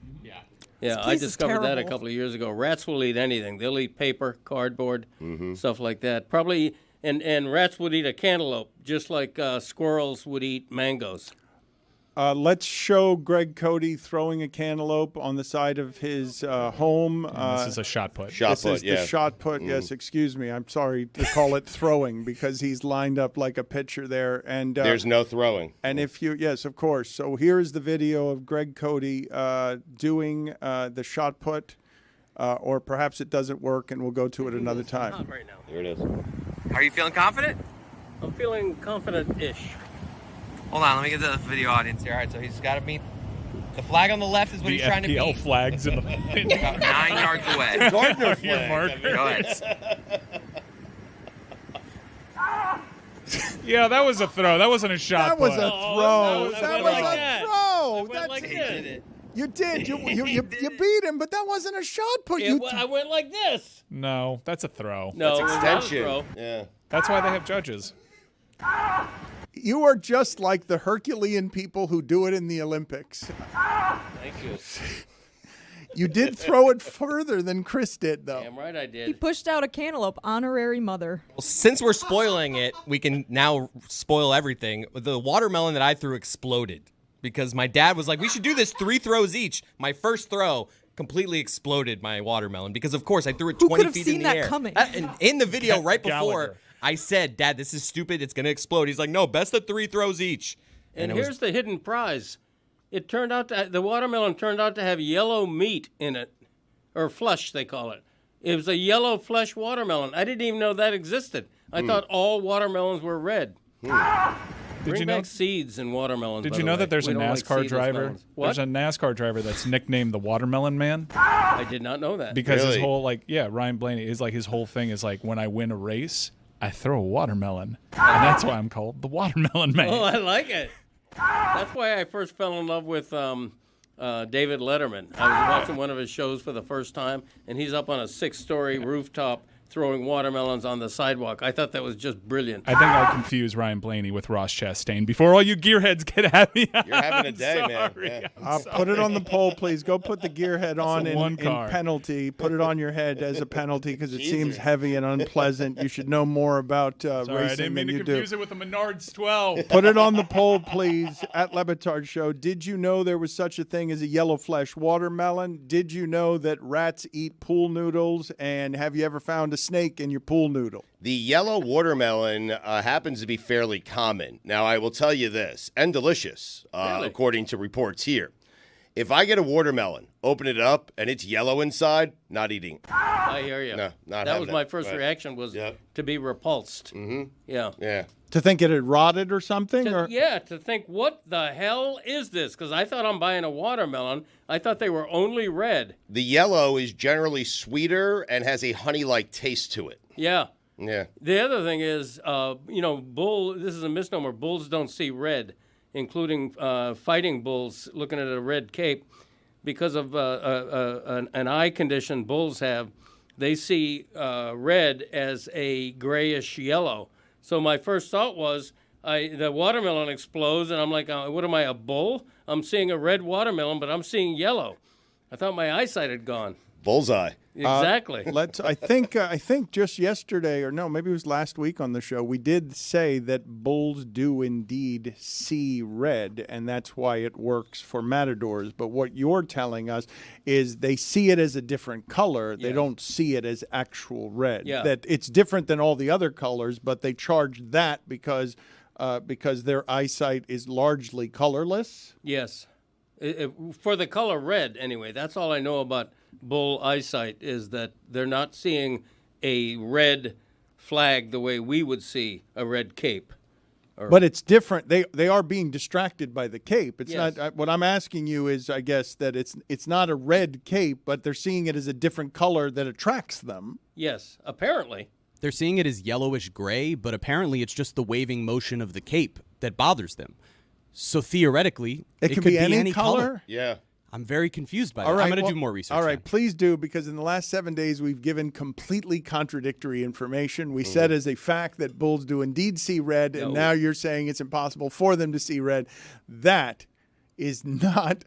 Yeah, I place is discovered that a terrible. couple of years ago. Rats will eat anything. They'll eat paper, cardboard, stuff like that. Probably, and rats would eat a cantaloupe, just like squirrels would eat mangoes. Let's show Greg Cody throwing a cantaloupe on the side of his home. This is a shot put. Shot This put, is yeah. the shot put. Yes, excuse me. I'm sorry to call it throwing because he's lined up like a pitcher there. And There's no throwing. and if you, yes, of course. So here's the video of Greg Cody doing the shot put, or perhaps it doesn't work, and we'll go to it another time. Not right now. Here it is. Are you feeling confident? I'm feeling confident-ish. Hold on, let me get the video audience here. All right, so he's got to meet. The flag on the left is what The he's trying to FPL beat. flags in the. About 9 yards away. Gardner Your flag. mark. Go ahead. Yeah, that was a throw. That wasn't a shot. That was put. a throw. I That went was like a that. throw. I went That's like it. this. You did. You beat him, but that wasn't a shot put. I went like this. No, that's a throw. No, That's it was not a extension. throw. Yeah. That's why they have judges. You are just like the Herculean people who do it in the Olympics. Thank you. You did throw it further than Chris did, though. Damn right I He did. pushed out a cantaloupe. Honorary mother. Well, since we're spoiling it, we can now spoil everything. The watermelon that I threw exploded because my dad was like, we should do this 3 throws each. My first throw completely exploded my watermelon because, of course, I threw it Who 20 could have feet seen in the that air. coming? And in the video right before, Gallagher. I said, Dad, this is stupid. It's going to explode. He's like, no, best of 3 throws each. And it was- here's the hidden prize. It turned out the watermelon turned out to have yellow meat in it, or flesh they call it. It was a yellow flesh watermelon. I didn't even know that existed. I thought all watermelons were red. Bring you back know- seeds in watermelons. Did by you the know way. that there's We a don't like NASCAR seedless driver? melons. What? There's a NASCAR driver that's nicknamed the Watermelon Man I did not know that. because his Really? whole Ryan Blaney is like his whole thing is like when I win a race, I throw a watermelon, and that's why I'm called the Watermelon Man. Oh, I like it. That's why I first fell in love with David Letterman. I was watching one of his shows for the first time, and he's up on a 6-story rooftop throwing watermelons on the sidewalk. I thought that was just brilliant. I think I confused Ryan Blaney with Ross Chastain. Before all you gearheads get at me, You're having a day, man. Yeah. Put it on the poll, please. Go put the gearhead on in car. penalty. Put it on your head as a penalty because it seems heavy and unpleasant. You should know more about Sorry, I racing didn't mean than to you confuse do. it with the Menards 12. Put it on the poll, please, at Le Batard Show. Did you know there was such a thing as a yellow flesh watermelon? Did you know that rats eat pool noodles? And have you ever found a snake in your pool noodle? The yellow watermelon happens to be fairly common. Now, I will tell you this, and delicious, according to reports here. If I get a watermelon, open it up, and it's yellow inside, not eating. I hear you. No, not that was having my it. first Right. reaction was to be repulsed. Mm-hmm. Yeah. Yeah. To think it had rotted or something? To think, what the hell is this? Because I thought I'm buying a watermelon. I thought they were only red. The yellow is generally sweeter and has a honey-like taste to it. Yeah. Yeah. The other thing is, this is a misnomer. Bulls don't see red, including fighting bulls looking at a red cape. Because of an eye condition bulls have, they see red as a grayish yellow. So my first thought was, the watermelon explodes, and I'm like, what am I, a bull? I'm seeing a red watermelon, but I'm seeing yellow. I thought my eyesight had gone. Bullseye. Exactly. I think just yesterday, or no, maybe it was last week on the show, we did say that bulls do indeed see red, and that's why it works for matadors. But what you're telling us is they see it as a different color. They don't see it as actual red. Yeah. That it's different than all the other colors, but they charge that because their eyesight is largely colorless. Yes. For the color red, anyway. That's all I know about bull eyesight, is that they're not seeing a red flag the way we would see a red cape. But it's different. They are being distracted by the cape. It's Yes. not. What I'm asking you is, I guess, that it's not a red cape, but they're seeing it as a different color that attracts them. Yes, apparently. They're seeing it as yellowish gray, but apparently it's just the waving motion of the cape that bothers them. So theoretically, It could be any color? Yeah. I'm very confused by that. All right, I'm going to well, do more research. All right, then. please do, because in the last 7 days we've given completely contradictory information. We said as a fact that bulls do indeed see red, and now you're saying it's impossible for them to see red. That is not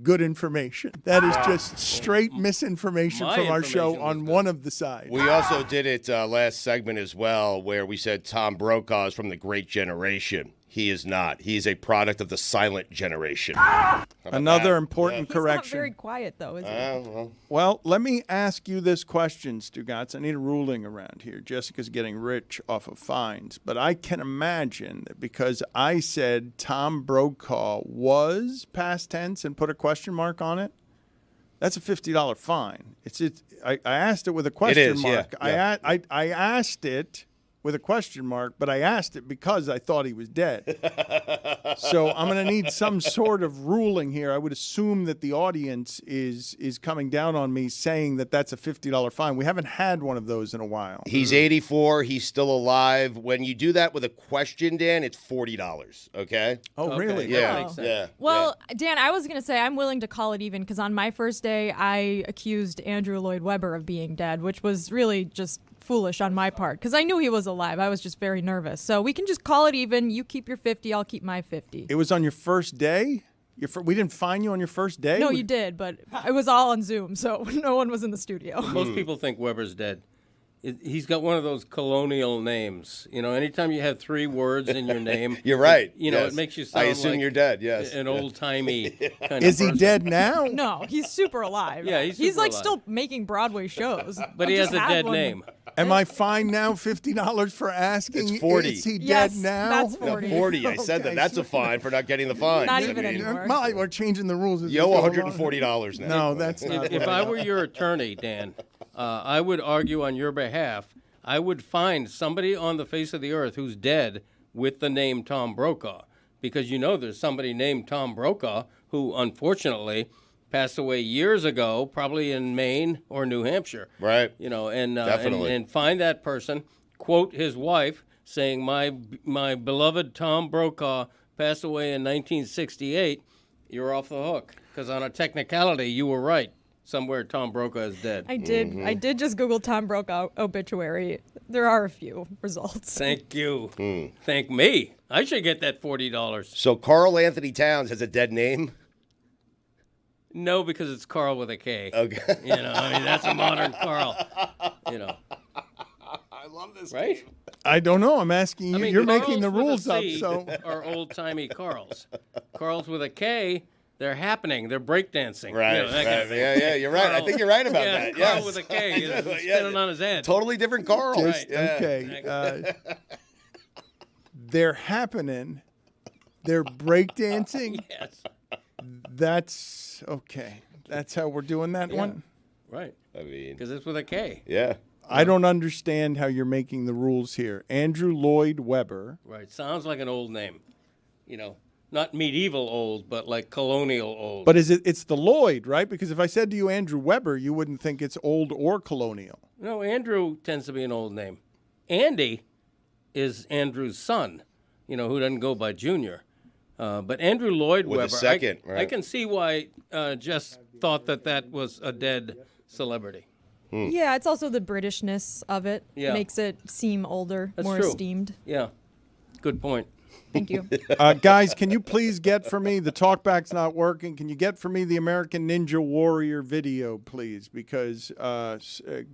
good information. That is just straight misinformation My from our show information was on good. one of the sides. We also did it last segment as well, where we said Tom Brokaw is from the Great Generation. He is not. He is a product of the Silent Generation. Another important He's not correction. very quiet, though, is he? Well, let me ask you this question, Stugotz. I need a ruling around here. Jessica's getting rich off of fines, but I can imagine that because I said Tom Brokaw was past tense and put a question mark on it, that's a $50 fine. I asked it with a question mark. yeah. I asked it with a question mark, but I asked it because I thought he was dead. So I'm going to need some sort of ruling here. I would assume that the audience is coming down on me saying that that's a $50 fine. We haven't had one of those in a while. He's 84. He's still alive. When you do that with a question, Dan, it's $40. Okay? Oh, really? Okay. Yeah. That makes sense. Yeah. Well, Dan, I was going to say I'm willing to call it even because on my first day, I accused Andrew Lloyd Webber of being dead, which was really just foolish on my part because I knew he was alive. I was just very nervous. So we can just call it even. You keep your 50, I'll keep my 50. It was on your first day? We didn't fine you on your first day? No, you did, but it was all on Zoom, so no one was in the studio. Most people think Weber's dead. He's got one of those colonial names. You know, anytime you have 3 words in your name, You're right. You know, Yes. it makes you sound I assume like you're dead, yes. an old-timey kind of Is he person. dead now? No, he's super alive. Yeah, he's super like alive. still making Broadway shows. But he has a dead name. Am I fined now $50 for asking? It's 40. Is he Yes, dead now? that's No, 40. 40. I said that. Okay. That's a fine for not getting the fine. Not even anymore. Molly, we're changing the rules. as You owe we go along. $140 now. No, that's not. If I were your attorney, Dan, I would argue on your behalf. I would find somebody on the face of the earth who's dead with the name Tom Brokaw, because you know there's somebody named Tom Brokaw who unfortunately passed away years ago, probably in Maine or New Hampshire. Right. You know, and Definitely. and find that person, quote his wife, saying my beloved Tom Brokaw passed away in 1968. You're off the hook because on a technicality you were right. somewhere Tom Brokaw is dead. I did just Google Tom Brokaw obituary. There are a few results. Thank you. Thank me. I should get that $40. So Carl Anthony Towns has a dead name? No, because it's Carl with a K. Okay. That's a modern Carl. I love this. Right? Game. I don't know. I'm asking you. You're Carls making the with a rules up. C So are old-timey Carls. Carls with a K, they're happening. They're breakdancing. Right. That kind of thing. Yeah, you're right. I think you're right about that. Carl Yes. with a K, spinning on his head. Totally different Carl. just, Yeah. okay. They're happening. They're breakdancing. Yes. That's okay. That's how we're doing that one. Right. I mean, Because it's with a K. yeah. I don't understand how you're making the rules here. Andrew Lloyd Webber. Right. Sounds like an old name. Not medieval old, but like colonial old. But it's the Lloyd, right? Because if I said to you Andrew Webber, you wouldn't think it's old or colonial. No, Andrew tends to be an old name. Andy is Andrew's son, who doesn't go by Junior. But Andrew Lloyd With a Webber, second, I right. can see why Jess thought that was a dead celebrity. Yeah, it's also the Britishness of it. Yeah. Makes it seem older, That's more true. esteemed. Yeah, good point. Thank you. Guys, can you please get for me, the talkback's not working, can you get for me the American Ninja Warrior video, please? Because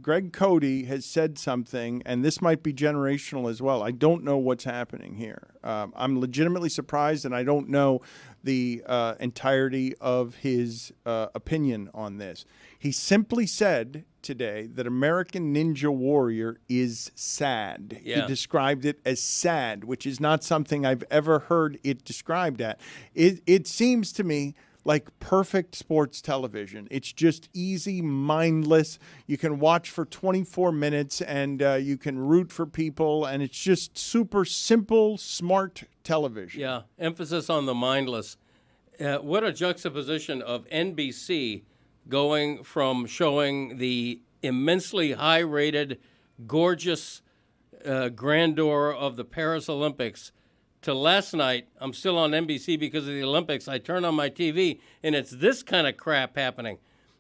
Greg Cody has said something, and this might be generational as well. I don't know what's happening here. I'm legitimately surprised, and I don't know the entirety of his opinion on this. He simply said today that American Ninja Warrior is sad. Yeah. He described it as sad, which is not something I've ever heard it described at. It seems to me like perfect sports television. It's just easy, mindless. You can watch for 24 minutes and you can root for people, and it's just super simple, smart television. Yeah, emphasis on the mindless. What a juxtaposition of NBC going from showing the immensely high-rated, gorgeous grandeur of the Paris Olympics to last night. I'm still on NBC because of the Olympics. I turn on my TV, and it's this kind of crap happening.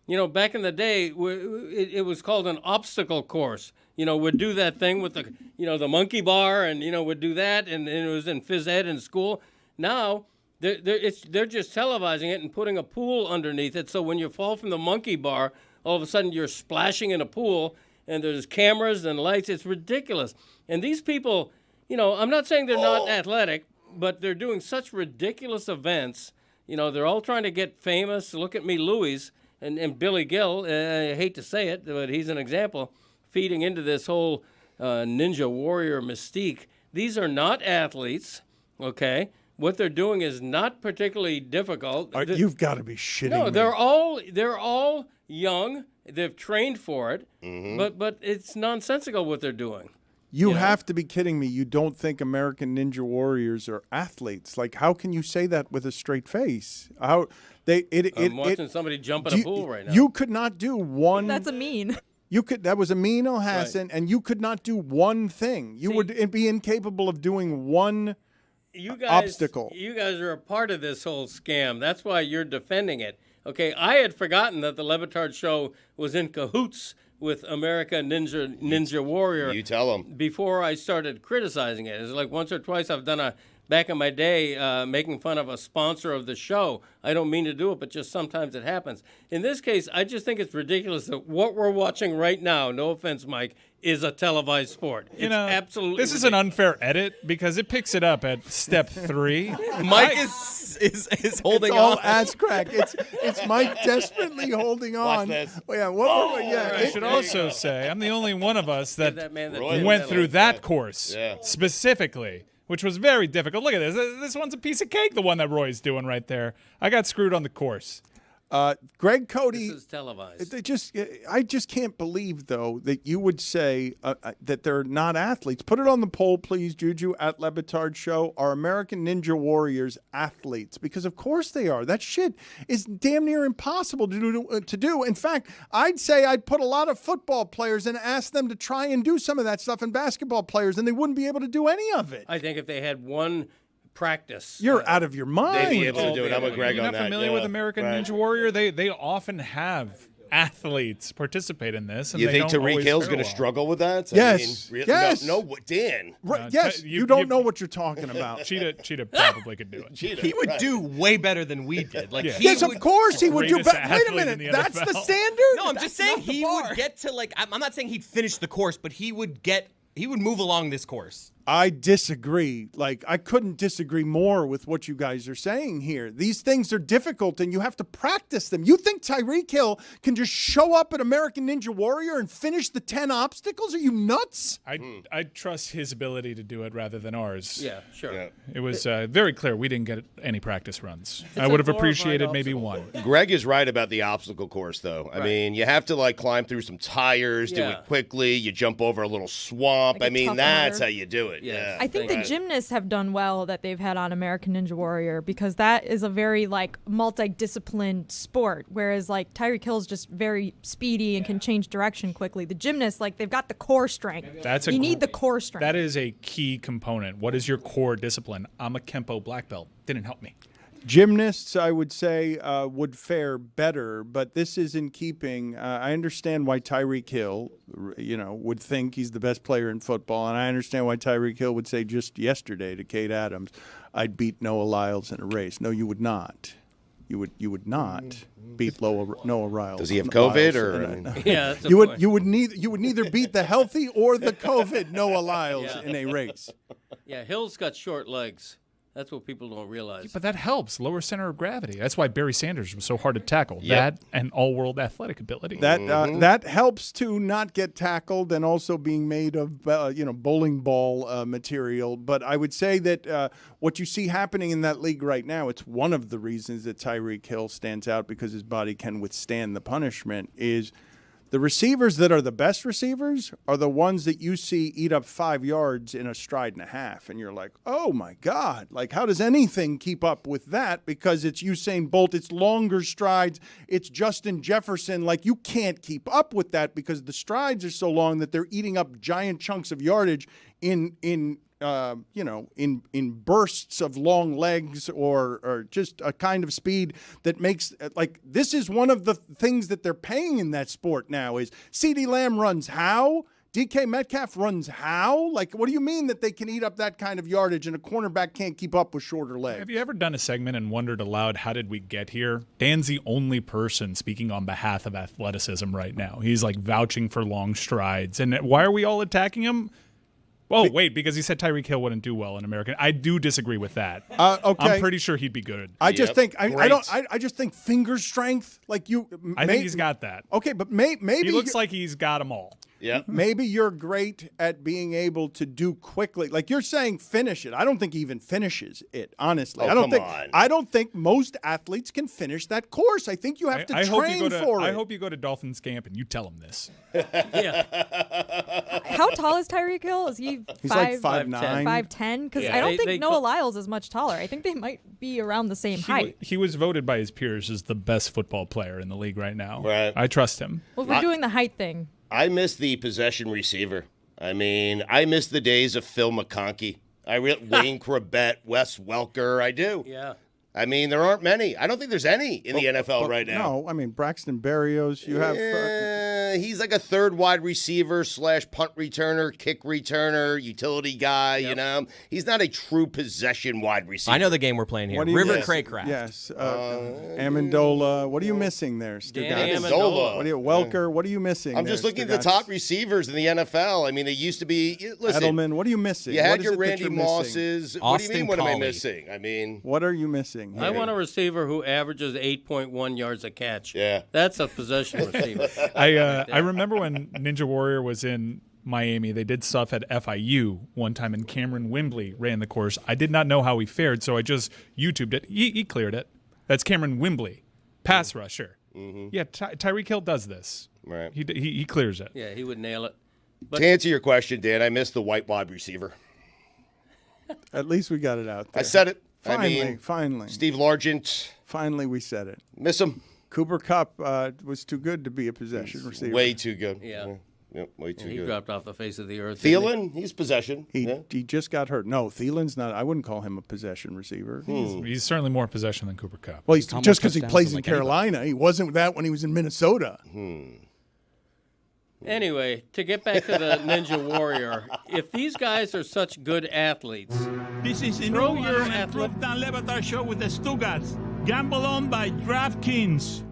Back in the day, it was called an obstacle course. We'd do that thing with the monkey bar, and, would do that, and it was in phys ed in school. Now, they're just televising it and putting a pool underneath it, so when you fall from the monkey bar, all of a sudden you're splashing in a pool, and there's cameras and lights. It's ridiculous. And these people, I'm not saying they're not athletic, but they're doing such ridiculous events. They're all trying to get famous. Look at me, Louis, and Billy Gill. I hate to say it, but he's an example, feeding into this whole ninja warrior mystique. These are not athletes, okay? What they're doing is not particularly difficult. You've got to be shitting me. No, they're all young. They've trained for it, but it's nonsensical what they're doing. You have to be kidding me. You don't think American Ninja Warriors are athletes? Like, how can you say that with a straight face? I'm watching somebody jump in a pool right now. You could not do one. That's a mean. That was Amin El-Hassan, and you could not do one thing. You would be incapable of doing one obstacle. You guys are a part of this whole scam. That's why you're defending it. Okay, I had forgotten that the Le Batard Show was in cahoots with American Ninja Warrior. You tell them. Before I started criticizing it. It's like once or twice I've done back in my day, making fun of a sponsor of the show. I don't mean to do it, but just sometimes it happens. In this case, I just think it's ridiculous that what we're watching right now, no offense, Mike, is a televised sport. It's absolutely This is an unfair edit because it picks it up at step 3. Mike is holding it's all on. ass crack. It's Mike desperately holding on. Watch this. Oh, yeah, I should also say I'm the only one of us that man that went did through that course Yeah. specifically, which was very difficult. Look at this. This one's a piece of cake, the one that Roy's doing right there. I got screwed on the course. Greg Cody. This is televised. I just can't believe, though, that you would say that they're not athletes. Put it on the poll, please, Juju, at Le Batard Show. Are American Ninja Warriors athletes? Because, of course, they are. That shit is damn near impossible to do. In fact, I'd say I'd put a lot of football players and ask them to try and do some of that stuff, and basketball players, and they wouldn't be able to do any of it. I think if they had one practice. You're out of your mind. They'd be able to do it. I'm with Greg You're on not that. familiar with American Ninja Warrior? They often have athletes participate in this. And You they think don't Tyreek always Hill's fare going to well. struggle with that? Yes. Yes. No, Dan. Right, yes, you don't know what you're talking about. Cheetah probably could do it. He would do way better than we did. Like, Yeah. he Yes, would, of course he would do Greatest better. Wait a athlete in minute, the that's the NFL. standard? No, I'm just saying he would get to I'm not saying he'd finish the course, but he would move along this course. I disagree. Like, I couldn't disagree more with what you guys are saying here. These things are difficult, and you have to practice them. You think Tyreek Hill can just show up at American Ninja Warrior and finish the 10 obstacles? Are you nuts? I trust his ability to do it rather than ours. Yeah, sure. Yeah. It was very clear we didn't get any practice runs. I would have a glorified appreciated maybe obstacle one. Greg is right about the obstacle course, though. I Right. mean, you have to like climb through some tires, do Yeah. it quickly. You jump over a little swamp. Like I a mean, Tough that's Mudder. how you do it. Yes. Yeah. I think the gymnasts have done well that they've had on American Ninja Warrior because that is a very like multi-disciplined sport, whereas like Tyreek Hill's just very speedy and can change direction quickly. The gymnasts, like they've got the core strength. You need the core strength. That is a key component. What is your core discipline? I'm a Kempo black belt. Didn't help me. Gymnasts, I would say, would fare better, but this is in keeping. I understand why Tyreek Hill, would think he's the best player in football, and I understand why Tyreek Hill would say just yesterday to Kate Adams, "I'd beat Noah Lyles in a race." No, you would not. You would not beat Noah Lyles. Does he have Lyles COVID in or? Yeah, that's a You point. would neither beat the healthy or the COVID Noah Lyles Yeah. in a race. Yeah, Hill's got short legs. That's what people don't realize. But that helps. Lower center of gravity. That's why Barry Sanders was so hard to tackle. Yep. That and all-world athletic ability. That helps to not get tackled and also being made of bowling ball material. But I would say that what you see happening in that league right now, it's one of the reasons that Tyreek Hill stands out because his body can withstand the punishment is the receivers that are the best receivers are the ones that you see eat up 5 yards in a stride and a half. And you're like, oh, my God. Like, how does anything keep up with that? Because it's Usain Bolt. It's longer strides. It's Justin Jefferson. Like, you can't keep up with that because the strides are so long that they're eating up giant chunks of yardage in bursts of long legs or just a kind of speed that makes like this is one of the things that they're paying in that sport now is CeeDee Lamb runs how? DK Metcalf runs how? Like, what do you mean that they can eat up that kind of yardage and a cornerback can't keep up with shorter legs? Have you ever done a segment and wondered aloud, how did we get here? Dan's the only person speaking on behalf of athleticism right now. He's like vouching for long strides. And why are we all attacking him? Oh, wait, because he said Tyreek Hill wouldn't do well in American. I do disagree with that. Okay. I'm pretty sure he'd be good. I just think I just think finger strength like you. I think he's got that. Okay, but maybe He looks like he's got them all. Yeah. Maybe you're great at being able to do quickly. Like you're saying finish it. I don't think he even finishes it, honestly. Oh, come on. I don't think most athletes can finish that course. I think you have to train for it. I hope you go to Dolphins camp and you tell him this. Yeah. How tall is Tyreek Hill? Is he He's like 5'9". 5'10"? Because Yeah. I don't They think Noah Lyles is much taller. I think they might be around the same height. He was voted by his peers as the best football player in the league right now. Right. I trust him. Well, if we're doing the height thing. I miss the possession receiver. I mean, I miss the days of Phil McConkey. Wayne Corbett, Wes Welker. I do. Yeah. I mean, there aren't many. I don't think there's any in the NFL right now. No, I mean Braxton Berrios. You have. He's like a third wide receiver / punt returner, kick returner, utility guy. Yep. You know, he's not a true possession wide receiver. I know the game we're playing here. What do you River miss? Craycraft. Yes. Amendola. What are you missing there, Stugotz? Amendola. What are you, Welker? What are you missing? I'm there, just looking at the Stugotz? top receivers in the NFL. I mean, they used to be. Listen, Edelman. What are you missing? you had What is your it that Randy you're missing? Mosses. What do you Austin mean? What am I Collie. missing? I mean, What are you missing? I here? want a receiver who averages 8.1 yards a catch. Yeah. That's a possession receiver. I remember when Ninja Warrior was in Miami, they did stuff at FIU one time, and Cameron Wimbley ran the course. I did not know how he fared, so I just YouTubed it. He cleared it. That's Cameron Wimbley, pass rusher. Mm-hmm. Yeah, Tyreek Hill does this. Right. He clears it. Yeah, he would nail it. But to answer your question, Dan, I miss the white wide receiver. At least we got it out there. I said it. Finally, Steve Largent, finally we said it. miss him. Cooper Kupp was too good to be a possession receiver. Way too good. Yeah. Yep, way too He good. dropped off the face of the earth. didn't Thielen, he's possession. He just got hurt. No, Thielen's not. I wouldn't call him a possession receiver. He's certainly more possession than Cooper Kupp. Well, he's How just much because he touchdowns plays to in like anybody? Carolina. He wasn't that when he was in Minnesota. Anyway, to get back to the Ninja Warrior, if these guys are such good athletes, This is the Throw new your and athlete- improved Dan Le Batard Show with the Stugotz. Gamble on by DraftKings.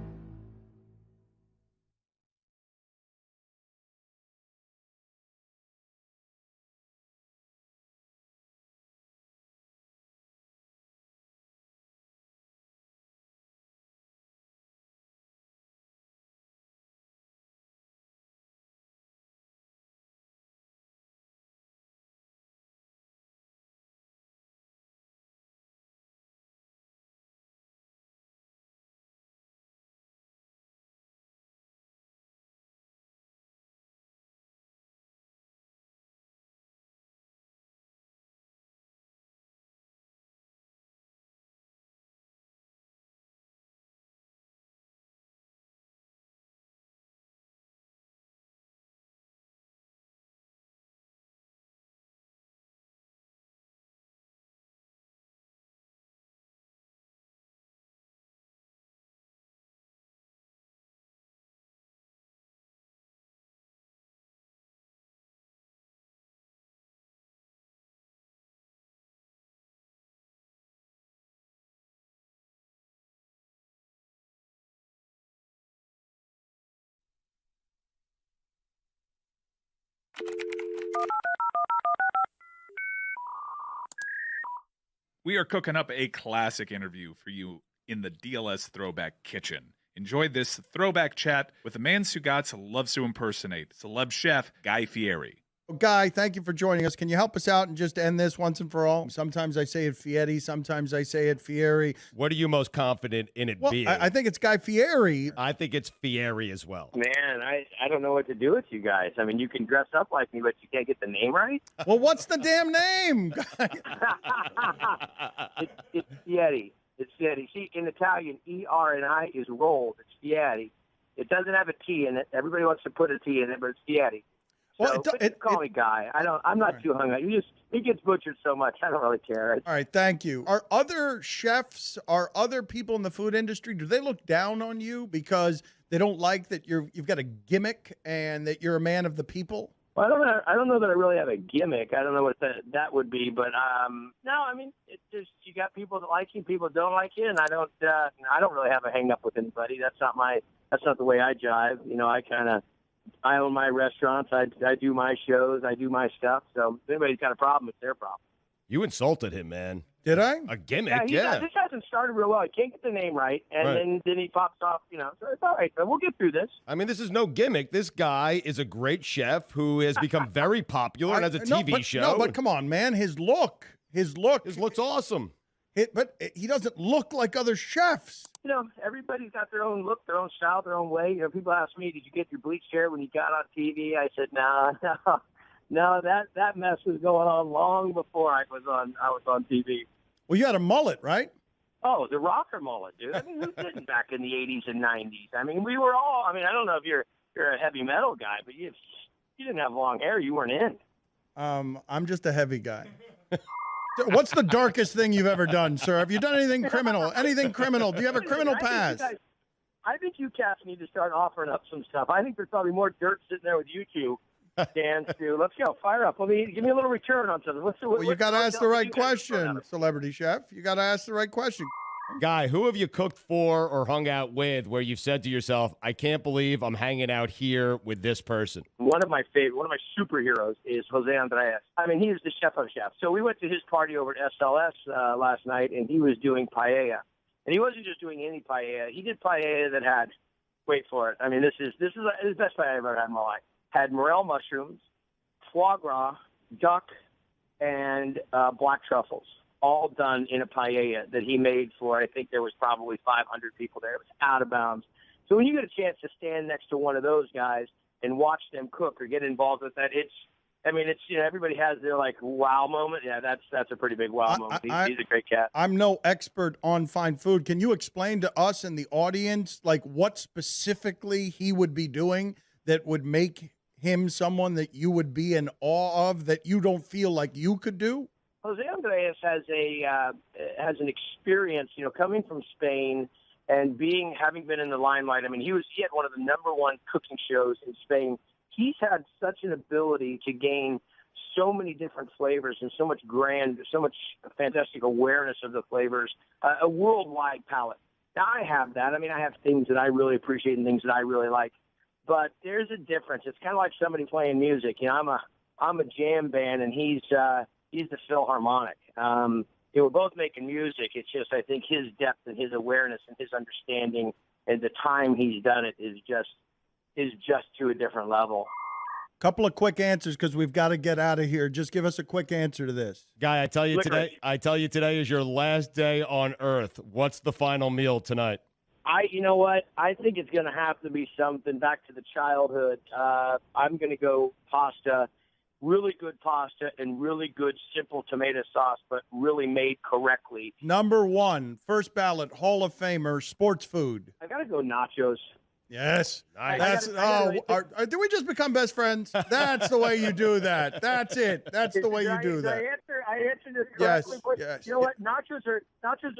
We are cooking up a classic interview for you in the DLS Throwback Kitchen. Enjoy this throwback chat with a man Stugotz loves to impersonate, celeb chef Guy Fieri. Guy, thank you for joining us. Can you help us out and just end this once and for all? Sometimes I say it Fieri, sometimes I say it Fieri. What are you most confident in it Well, being? I think it's Guy Fieri. I think it's Fieri as well. Man, I don't know what to do with you guys. I mean, you can dress up like me, but you can't get the name right. Well, what's the damn name? It's Fieri. It's Fieri. See, in Italian, E-R-N-I is rolled. It's Fieri. It doesn't have a T in it. Everybody wants to put a T in it, but it's Fieri. So, Well, call me Guy. I'm not too hung up. He gets butchered so much. I don't really care. All right, thank you. Are other chefs, are other people in the food industry, do they look down on you because they don't like that you've got a gimmick and that you're a man of the people? Well, I don't know that I really have a gimmick. I don't know what that would be, but no, I mean, it's just you got people that like you, people that don't like you, and I don't really have a hang up with anybody. That's not the way I jive. You know, I own my restaurants. I do my shows. I do my stuff. So if anybody's got a problem, it's their problem. You insulted him, man. Did I? A gimmick, Yeah, this hasn't started real well. He can't get the name right, and then he pops off. You know, so it's all right. But we'll get through this. I mean, this is no gimmick. This guy is a great chef who has become very popular and has a TV show. No, but come on, man. His look's awesome. But he doesn't look like other chefs. You know, everybody's got their own look, their own style, their own way. You know, people ask me, "Did you get your bleached hair when you got on TV?" I said, "No, that mess was going on long before I was on TV." Well, you had a mullet, right? Oh, the rocker mullet, dude. I mean, who didn't back in the 80s and 90s? I mean, we were all. I mean, I don't know if you're a heavy metal guy, but you didn't have long hair, you weren't in. I'm just a heavy guy. What's the darkest thing you've ever done, sir? Have you done anything criminal? Anything criminal? Do you have a criminal past? I think you cats need to start offering up some stuff. I think there's probably more dirt sitting there with you two, Dan, Stu. Let's go. Fire up. Give me a little return on something. Well, you got to ask the right question, celebrity chef. You got to ask the right question. Guy, who have you cooked for or hung out with where you've said to yourself, I can't believe I'm hanging out here with this person? One of my superheroes is Jose Andres. I mean, he is the chef of chefs. So we went to his party over at SLS last night, and he was doing paella. And he wasn't just doing any paella. He did paella that had, wait for it, I mean, this is the best paella I've ever had in my life. Had morel mushrooms, foie gras, duck, and black truffles, all done in a paella that he made for, I think there was probably 500 people there. It was out of bounds. So when you get a chance to stand next to one of those guys and watch them cook or get involved with that, it's, you know, everybody has their, like, wow moment. Yeah, that's a pretty big wow moment. He's a great cat. I'm no expert on fine food. Can you explain to us and the audience, like, what specifically he would be doing that would make him someone that you would be in awe of that you don't feel like you could do? Jose Andres has an experience, coming from Spain and having been in the limelight. I mean, he had one of the number one cooking shows in Spain. He's had such an ability to gain so many different flavors and so much fantastic awareness of the flavors, a worldwide palate. Now, I have that. I mean, I have things that I really appreciate and things that I really like. But there's a difference. It's kind of like somebody playing music. I'm a jam band, and he's the Philharmonic. We're both making music. It's just I think his depth and his awareness and his understanding and the time he's done it is just to a different level. Couple of quick answers because we've got to get out of here. Just give us a quick answer to this. Guy, I tell you today is your last day on Earth. What's the final meal tonight? You know what? I think it's going to have to be something back to the childhood. I'm going to go pasta, really good pasta and really good simple tomato sauce, but really made correctly. Number one, first ballot, Hall of Famer, sports food. I got to go nachos. Yes. Nice. Do we just become best friends? That's the way you do that. That's it. That's the way you do that. I answered this correctly. Yes. You know what? Nachos are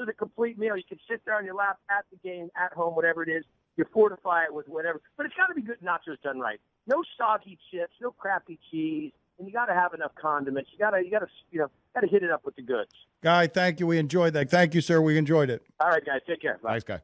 the complete meal. You can sit there on your lap at the game, at home, whatever it is. You fortify it with whatever. But it's got to be good nachos done right. No soggy chips, no crappy cheese, and you got to have enough condiments. You got to hit it up with the goods. Guy, thank you. We enjoyed that. Thank you, sir. We enjoyed it. All right, guys. Take care. Bye. Thanks, Guy.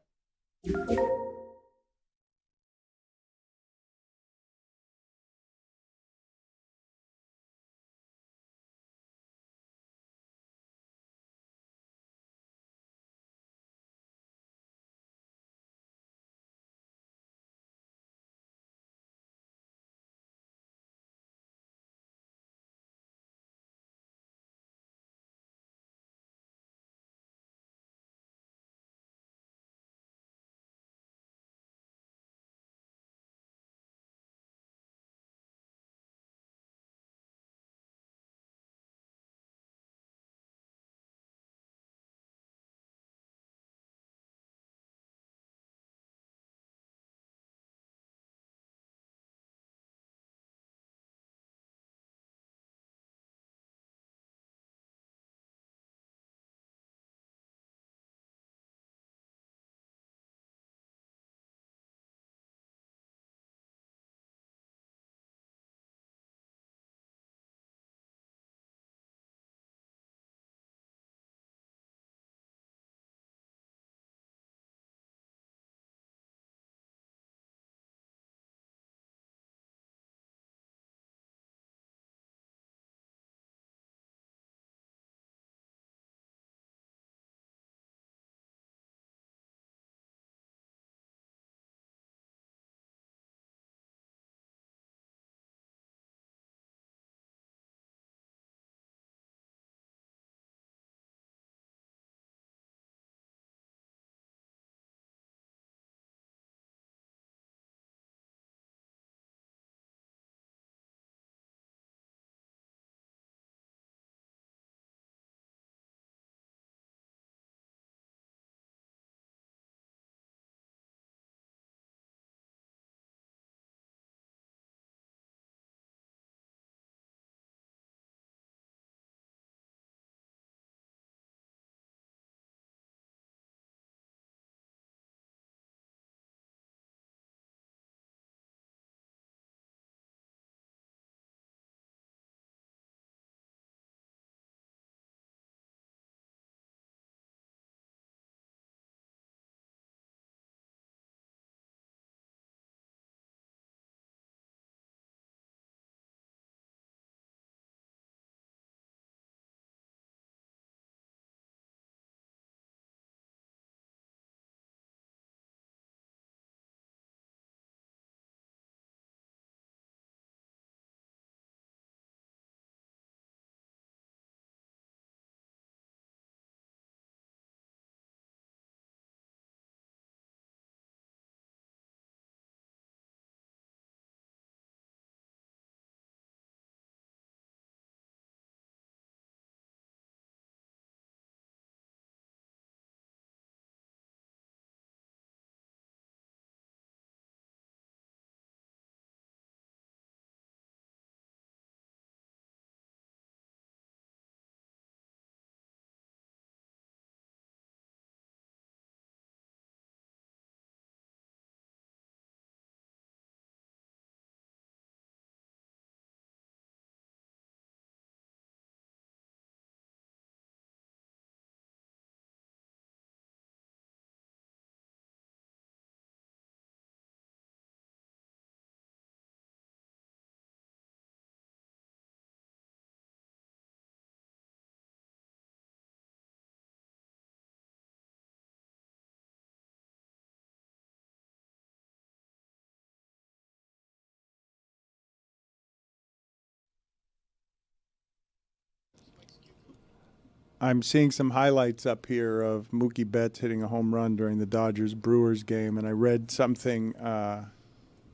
I'm seeing some highlights up here of Mookie Betts hitting a home run during the Dodgers-Brewers game, and I read something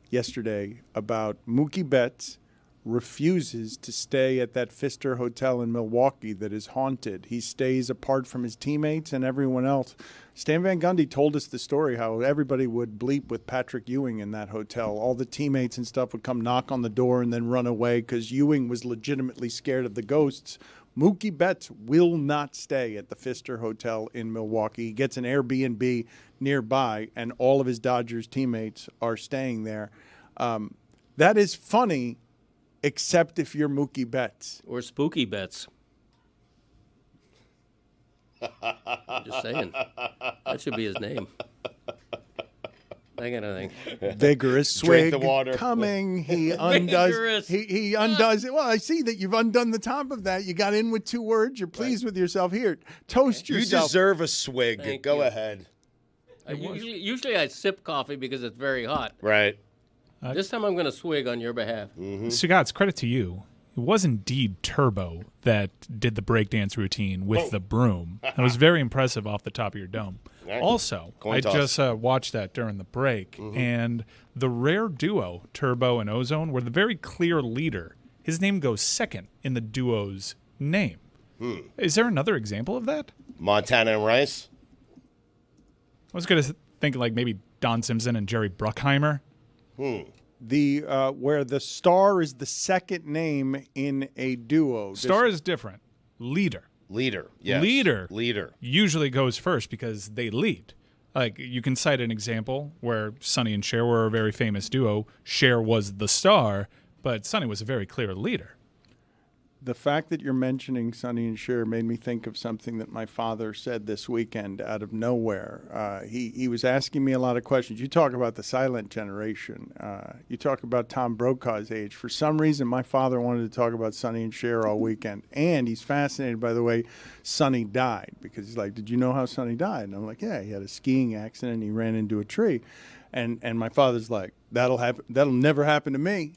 yesterday about Mookie Betts refuses to stay at that Pfister Hotel in Milwaukee that is haunted. He stays apart from his teammates and everyone else. Stan Van Gundy told us the story how everybody would bleep with Patrick Ewing in that hotel. All the teammates and stuff would come knock on the door and then run away because Ewing was legitimately scared of the ghosts. Mookie Betts will not stay at the Pfister Hotel in Milwaukee. He gets an Airbnb nearby, and all of his Dodgers teammates are staying there. That is funny, except if you're Mookie Betts. Or Spooky Betts. Just saying. That should be his name. That kind of thing. Vigorous swig Drink the water. coming. He undoes. He undoes it. Well, I see that you've undone the top of that. You got in with 2 words. You're pleased with yourself. Here, toast yourself. You deserve a swig. Thank Go you. ahead. Usually I sip coffee because it's very hot. Right. This time I'm going to swig on your behalf. Stugotz, credit to you. It was indeed Turbo that did the breakdance routine with the broom. It was very impressive off the top of your dome. Also, I just watched that during the break, and the rare duo, Turbo and Ozone, were the very clear leader. His name goes second in the duo's name. Is there another example of that? Montana and Rice? I was going to think like maybe Don Simpson and Jerry Bruckheimer. The where the star is the second name in a duo. Star is different. Leader. Yes. Leader usually goes first because they lead. Like, you can cite an example where Sonny and Cher were a very famous duo. Cher was the star, but Sonny was a very clear leader. The fact that you're mentioning Sonny and Cher made me think of something that my father said this weekend out of nowhere. He was asking me a lot of questions. You talk about the silent generation. You talk about Tom Brokaw's age. For some reason, my father wanted to talk about Sonny and Cher all weekend. And he's fascinated by the way Sonny died, because he's like, did you know how Sonny died? And I'm like, yeah, he had a skiing accident and he ran into a tree. And my father's like, that'll never happen to me.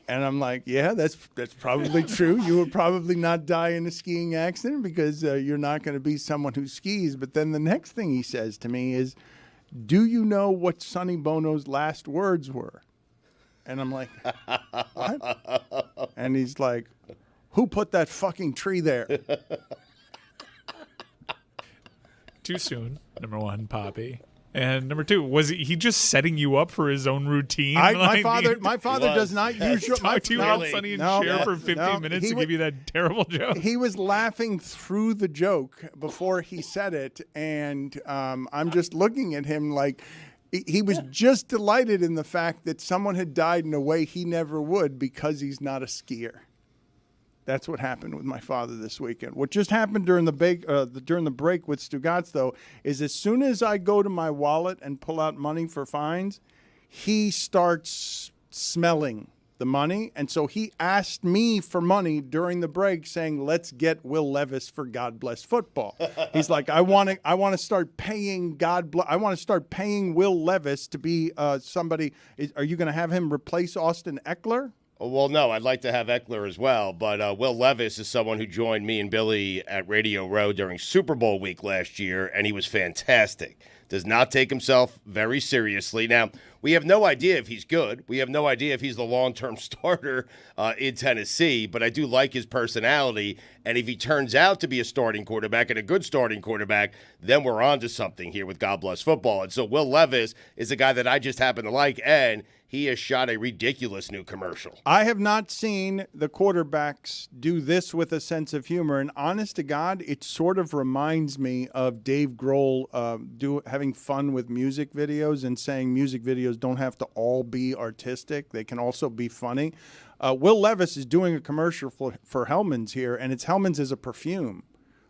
And I'm like, yeah, that's probably true. You would probably not die in a skiing accident because you're not going to be someone who skis. But then the next thing he says to me is, do you know what Sonny Bono's last words were? And I'm like, what? And he's like, who put that fucking tree there? Too soon, number one, Poppy. And number 2, was he just setting you up for his own routine? My father does not usually talk to you about Sonny and Cher for 15 minutes to give you that terrible joke. He was laughing through the joke before he said it, and I'm just looking at him like he was just delighted in the fact that someone had died in a way he never would because he's not a skier. That's what happened with my father this weekend. What just happened during the break with Stugotz, though, is as soon as I go to my wallet and pull out money for fines, he starts smelling the money. And so he asked me for money during the break, saying, let's get Will Levis for God Bless Football. He's like, I want to start paying I want to start paying Will Levis to be somebody. Are you going to have him replace Austin Eckler? Well, no, I'd like to have Eckler as well, but Will Levis is someone who joined me and Billy at Radio Row during Super Bowl week last year, and he was fantastic. Does not take himself very seriously. Now, we have no idea if he's good. We have no idea if he's the long-term starter in Tennessee, but I do like his personality, and if he turns out to be a starting quarterback and a good starting quarterback, then we're on to something here with God Bless Football. And so Will Levis is a guy that I just happen to like, and he has shot a ridiculous new commercial. I have not seen the quarterbacks do this with a sense of humor. And honest to God, it sort of reminds me of Dave Grohl having fun with music videos and saying music videos don't have to all be artistic. They can also be funny. Will Levis is doing a commercial for Hellman's here, and it's Hellman's as a perfume.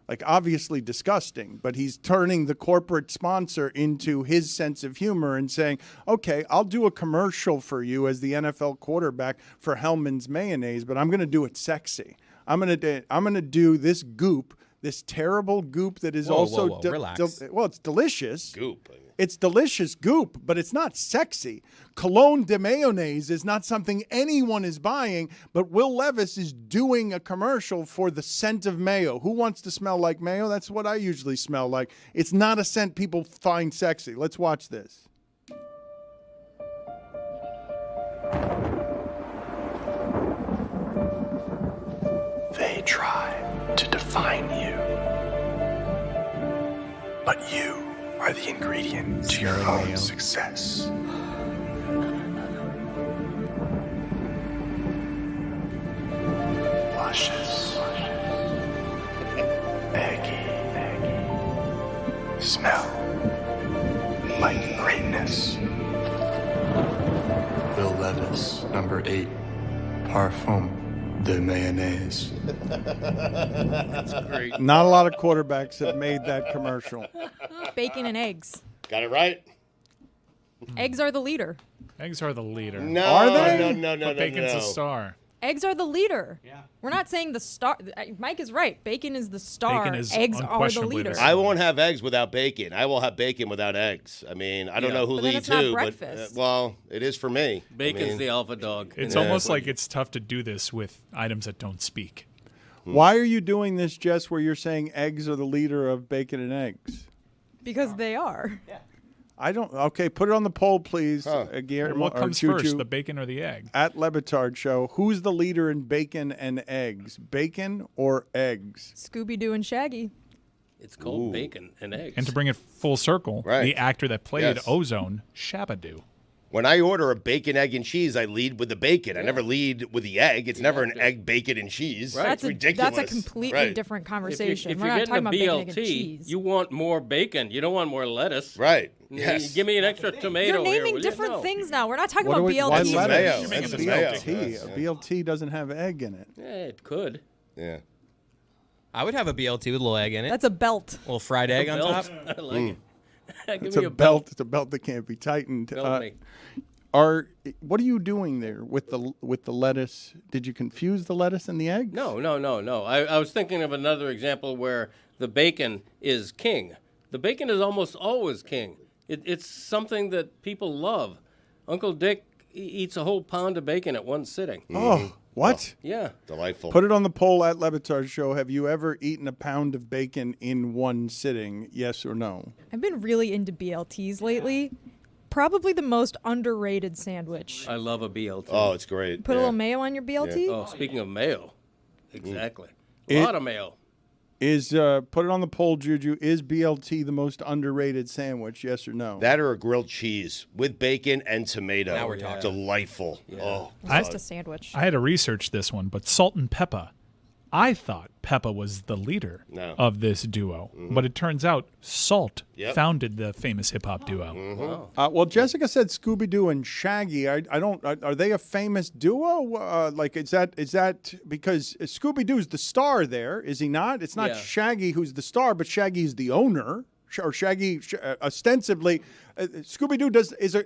Like, obviously disgusting, but he's turning the corporate sponsor into his sense of humor and saying, okay, I'll do a commercial for you as the NFL quarterback for Hellman's mayonnaise, but I'm going to do it sexy. I'm going to do this goop, this terrible goop that is Whoa, relax. Well, it's delicious. Goop. It's delicious goop, but it's not sexy. Cologne de mayonnaise is not something anyone is buying, but Will Levis is doing a commercial for the scent of mayo. Who wants to smell like mayo? That's what I usually smell like. It's not a scent people find sexy. Let's watch this. They try to define you, but you are the ingredient to your own success. Luscious, eggy, smell like greatness. Will Levis, number 8, Parfum de mayonnaise. That's great. Not a lot of quarterbacks have made that commercial. Bacon and eggs. Got it right? Eggs are the leader. Eggs are the leader. No, Are they? No, But bacon's no. a star. Eggs are the leader. Yeah. We're not saying the star. Mike is right. Bacon is the star. Bacon is Eggs are the unquestionably leader. the star. I won't have eggs without bacon. I will have bacon without eggs. I mean, I don't know who But then leads it's not who, breakfast. but well, it is for me. Bacon's the alpha dog. It's Yeah. almost like it's tough to do this with items that don't speak. Why are you doing this, Jess, where you're saying eggs are the leader of bacon and eggs? Because they are. Yeah. I don't. Okay, put it on the poll, please. Guillermo, What or comes Choo first, Choo. the bacon or the egg? At Le Batard Show, who's the leader in bacon and eggs? Bacon or eggs? Scooby-Doo and Shaggy. It's called bacon and eggs. And to bring it full circle, Right. the actor that played Yes. Ozone, Shabba-Doo. When I order a bacon, egg, and cheese, I lead with the bacon. I never lead with the egg. It's never an egg, bacon, and cheese. Right. It's ridiculous. That's a completely Right. different if conversation. you're We're not getting talking a about bacon, egg, and BLT, cheese. you want more bacon. You don't want more lettuce. Right. You- Yes. Give me an extra tomato You're here, naming will you? different No. things now. We're not talking What about do we- why BLT. It's lettuce? mayo. It's It's a mayo. BLT. Yes, A yeah. BLT doesn't have egg in it. Yeah, it could. Yeah. I would have a BLT with a little egg in it. That's a belt. a little fried egg on top. I like it. Give It's me a belt. It's a belt that can't be tightened. Belt me. What are you doing there with the lettuce? Did you confuse the lettuce and the eggs? No. I was thinking of another example where the bacon is king. The bacon is almost always king. It's something that people love. Uncle Dick eats a whole pound of bacon at one sitting. Oh, what? Yeah. Delightful. Put it on the poll at Le Batard Show. Have you ever eaten a pound of bacon in one sitting? Yes or no? I've been really into BLTs lately. Probably the most underrated sandwich. I love a BLT. Oh, it's great. Put a Yeah. little mayo on your BLT. Oh, speaking of mayo. Exactly. It- A lot of mayo. Is put it on the poll, Juju. Is BLT the most underrated sandwich? Yes or no? That or a grilled cheese with bacon and tomato. Now we're talking. Delightful. Oh, It's just a sandwich. I had to research this one, but Salt and Peppa. I thought Peppa was the leader of this duo, but it turns out Salt founded the famous hip-hop duo. Well, Jessica said Scooby-Doo and Shaggy. I don't. Are they a famous duo? Like, is that because Scooby-Doo's the star there? Is he not? It's not Yeah. Shaggy who's the star, but Shaggy's the owner. Or Shaggy, ostensibly, Scooby-Doo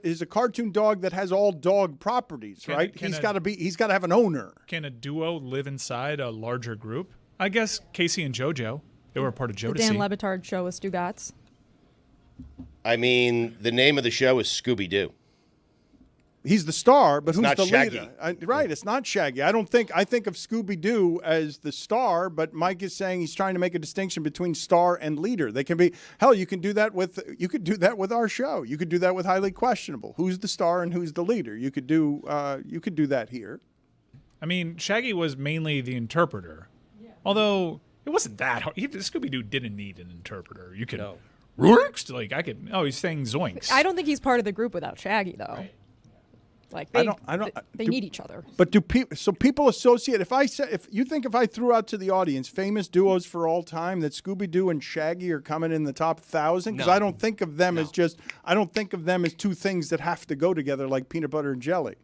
is a cartoon dog that has all dog properties, right? He's got to have an owner. Can a duo live inside a larger group? I guess Casey and JoJo, they were a part of The Jodeci. Dan Le Batard Show with Stugotz. I mean, the name of the show is Scooby-Doo. He's the star, but who's not the Shaggy. leader? Right, it's not Shaggy. I think of Scooby-Doo as the star, but Mike is saying he's trying to make a distinction between star and leader. They can be you could do that with our show. You could do that with Highly Questionable. Who's the star and who's the leader? You could do that here. I mean, Shaggy was mainly the interpreter, although it wasn't that hard. Scooby-Doo didn't need an interpreter. You could, he's saying zoinks. I don't think he's part of the group without Shaggy, though. Right. Like they do- need each other. But do people associate? If I threw out to the audience famous duos for all time, that Scooby-Doo and Shaggy are coming in the top 1,000, because I don't think of them as two things that have to go together like peanut butter and jelly.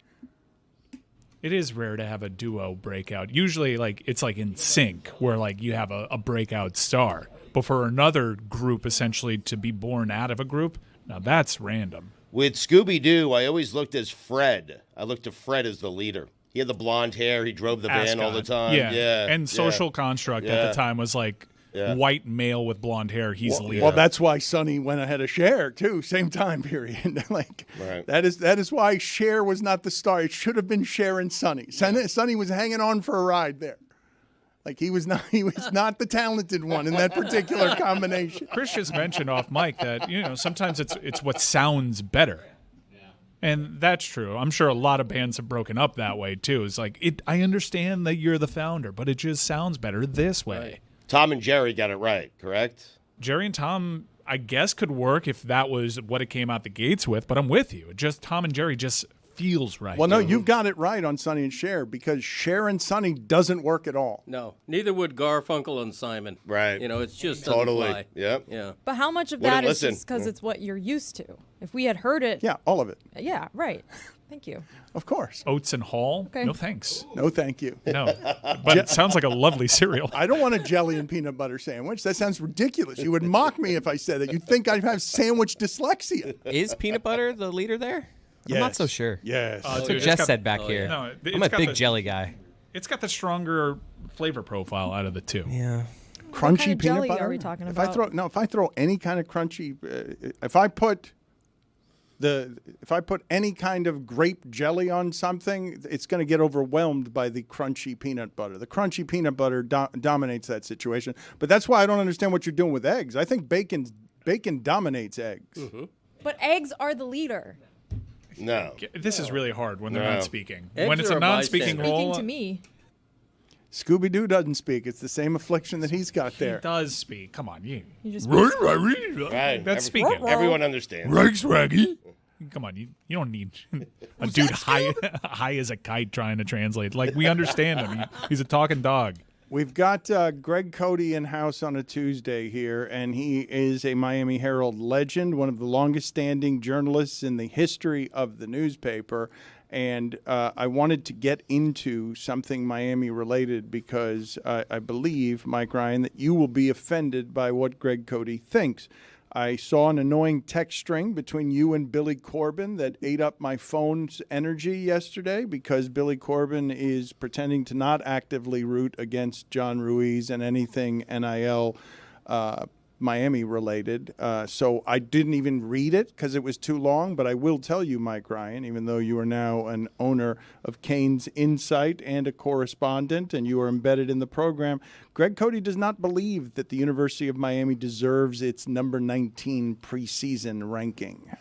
It is rare to have a duo breakout. Usually, it's in sync, where you have a breakout star. But for another group, essentially, to be born out of a group, now that's random. With Scooby-Doo, I always looked as Fred. I looked to Fred as the leader. He had the blonde hair. He drove the van all the time. Yeah. And Social Construct at the time was white male with blonde hair, he's the leader. Well, that's why Sonny went ahead of Cher too, same time period. That is why Cher was not the star. It should have been Cher and Sonny. Sonny was hanging on for a ride there. Like he was not the talented one in that particular combination. Chris just mentioned off mic that sometimes it's what sounds better. And that's true. I'm sure a lot of bands have broken up that way too. It's like I understand that you're the founder, but it just sounds better this way. Right. Tom and Jerry got it right, correct? Jerry and Tom, I guess, could work if that was what it came out the gates with, but I'm with you. Just Tom and Jerry just feels right. Well, no, you've got it right on Sonny and Cher, because Cher and Sonny doesn't work at all. No, neither would Garfunkel and Simon. Right. It's just totally. Fly. Yep. Yeah. But how much of that is just because it's what you're used to? If we had heard it. Yeah, all of it. Yeah, right. Thank you. Of course. Oates and Hall? Okay. No thanks. No, thank you. No. But it sounds like a lovely cereal. I don't want a jelly and peanut butter sandwich. That sounds ridiculous. You would mock me if I said that. You'd think I have sandwich dyslexia. Is peanut butter the leader there? Yes. I'm not so sure. Yes. That's what Jess said back here. No, I'm a big jelly guy. It's got the stronger flavor profile out of the two. Yeah. Crunchy What kind of peanut jelly butter? are we talking if about? I throw any kind of crunchy, if I put any kind of grape jelly on something, it's going to get overwhelmed by the crunchy peanut butter. The crunchy peanut butter dominates that situation. But that's why I don't understand what you're doing with eggs. I think bacon dominates eggs. Mm-hmm. But eggs are the leader. No. This is really hard when they're not speaking. Eggs when it's are a a non-speaking bystander. role. Speaking to me. Scooby-Doo doesn't speak. It's the same affliction that he's got there. He does speak. Come on, you. You just Right. That's speaking. Everyone understands. Come on, you don't need a dude high as a kite trying to translate. Like, we understand him. He's a talking dog. We've got Greg Cote in house on a Tuesday here, and he is a Miami Herald legend, one of the longest-standing journalists in the history of the newspaper. And I wanted to get into something Miami-related because I believe, Mike Ryan, that you will be offended by what Greg Cote thinks. I saw an annoying text string between you and Billy Corbin that ate up my phone's energy yesterday because Billy Corbin is pretending to not actively root against John Ruiz and anything NIL Miami related. So I didn't even read it because it was too long, but I will tell you, Mike Ryan, even though you are now an owner of Canes Insight and a correspondent and you are embedded in the program, Greg Cote does not believe that the University of Miami deserves its number 19 preseason ranking.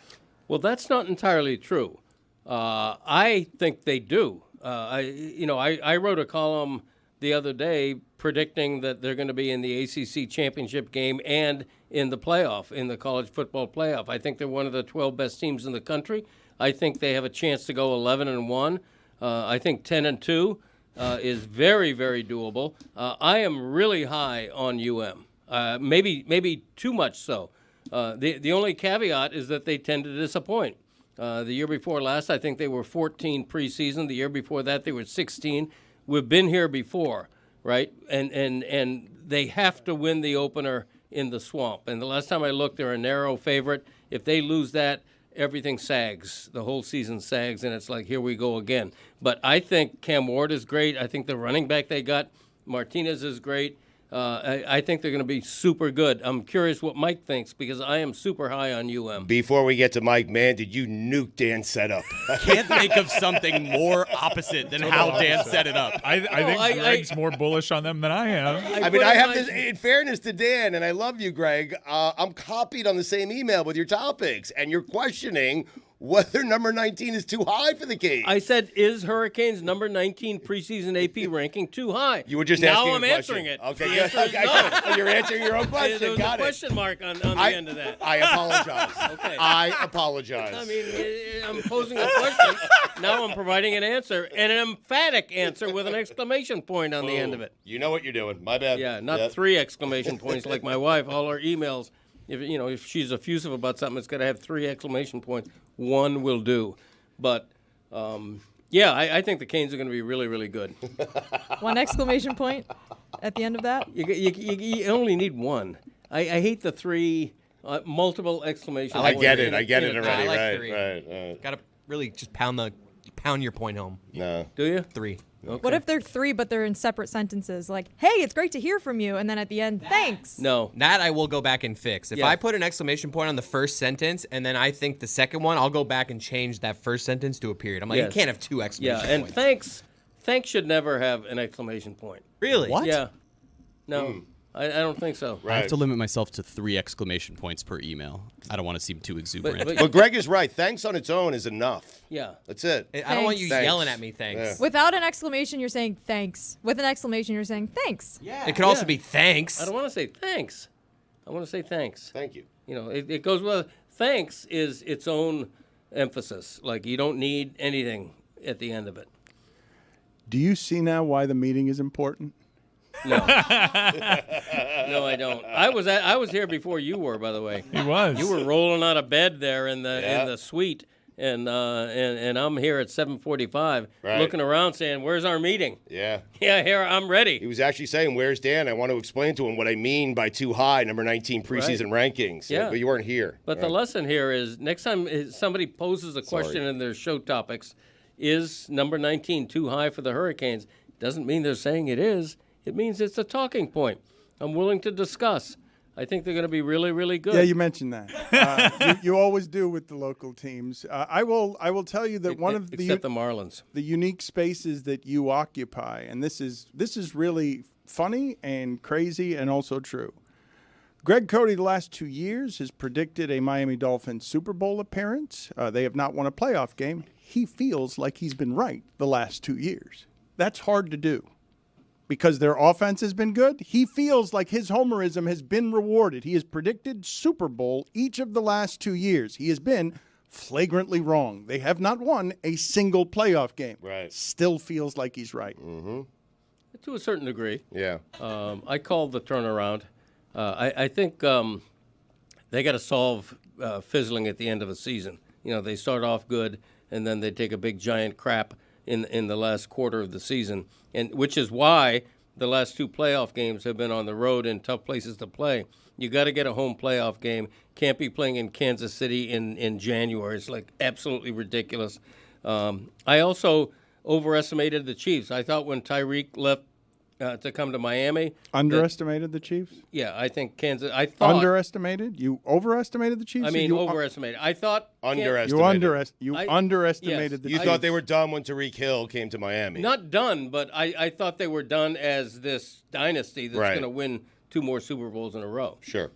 Well, that's not entirely true. I think they do. I wrote a column the other day predicting that they're going to be in the ACC championship game and in the playoff, in the college football playoff. I think they're one of the 12 best teams in the country. I think they have a chance to go 11-1. I think 10-2 is very, very doable. I am really high on UM, maybe too much so. The only caveat is that they tend to disappoint. The year before last, I think they were 14 preseason. The year before that, they were 16. We've been here before, right? And they have to win the opener in the Swamp. And the last time I looked, they're a narrow favorite. If they lose that, everything sags. The whole season sags, and it's like, here we go again. But I think Cam Ward is great. I think the running back they got, Martinez, is great. I think they're going to be super good. I'm curious what Mike thinks because I am super high on UM. Before we get to Mike, man, did you nuke Dan's setup? Can't think of something more opposite than how Dan set it up. I think Greg's more bullish on them than I am. I have this, in fairness to Dan, and I love you, Greg, I'm copied on the same email with your topics, and you're questioning whether number 19 is too high for the Canes. I said, is Hurricanes number 19 preseason AP ranking too high? You were just now asking I'm a question. answering it. Okay, The answer is no. You're answering your own question. There was Got a it. question mark on the end of that. I apologize. Okay. I apologize. I mean, I'm posing a question. Now I'm providing an answer, and an emphatic answer with an exclamation point on the end of it. You know what you're doing. My bad. Yeah, not 3 exclamation points like my wife. All her emails, if she's effusive about something, it's got to have 3 exclamation points. 1 will do. But, I think the Canes are going to be really, really good. 1 exclamation point at the end of that? You only need 1. I hate the 3 multiple exclamation points. I get it already. I like right, 3. right. Got to really just pound the pound your point home. No. Do you? 3. Okay. What if they're 3, but they're in separate sentences? Like, hey, it's great to hear from you. And then at the end, thanks. No. That I will go back and fix. If Yeah. I put an exclamation point on the first sentence and then I think the second one, I'll go back and change that first sentence to a period. I'm like, Yes. you can't have 2 exclamation Yeah, and points. thanks should never have an exclamation point. Really? What? Yeah. No, I don't think so. I have to limit myself to 3 exclamation points per email. I don't want to seem too exuberant. But Greg is right. Thanks on its own is enough. Yeah. That's it. I don't want you Thanks. yelling at me, thanks. Yeah. Without an exclamation, you're saying thanks. With an exclamation, you're saying thanks. It could also be thanks. I don't want to say thanks. I want to say thanks. Thank you. You know, it goes well. Thanks is its own emphasis. Like, you don't need anything at the end of it. Do you see now why the meeting is important? No. No, I don't. I was here before you were, by the way. He was. You were rolling out of bed there in the suite, and I'm here at 7:45, looking around, saying, "Where's our meeting?" Yeah. Yeah, here I'm ready. He was actually saying, "Where's Dan?" I want to explain to him what I mean by too high, number 19 preseason rankings. Yeah. But you weren't here. But the lesson here is next time somebody poses a question in their show topics, is number 19 too high for the Hurricanes? Doesn't mean they're saying it is. It means it's a talking point. I'm willing to discuss. I think they're going to be really, really good. Yeah, you mentioned that. You always do with the local teams. I will tell you that one of except the Marlins, the unique spaces that you occupy, and this is really funny and crazy and also true. Greg Cote, the last 2 years, has predicted a Miami Dolphins Super Bowl appearance. They have not won a playoff game. He feels like he's been right the last 2 years. That's hard to do. Because their offense has been good, he feels like his homerism has been rewarded. He has predicted Super Bowl each of the last 2 years. He has been flagrantly wrong. They have not won a single playoff game. Right. Still feels like he's right. Mm-hmm. to a certain degree. Yeah. I called the turnaround. I think they got to solve fizzling at the end of the season. You know, they start off good, and then they take a big giant crap in the last quarter of the season, and which is why the last 2 playoff games have been on the road in tough places to play. You got to get a home playoff game. Can't be playing in Kansas City in January. It's like absolutely ridiculous. I also overestimated the Chiefs. I thought when Tyreek left to come to Miami. Underestimated the Chiefs? Yeah, I think Kansas. I thought underestimated. You overestimated the Chiefs. I mean, overestimated. I thought underestimated. You underestimated the You Chiefs. thought they were done when Tyreek Hill came to Miami. Not done, but I thought they were done as this dynasty that's going to win 2 more Super Bowls in a row. Sure.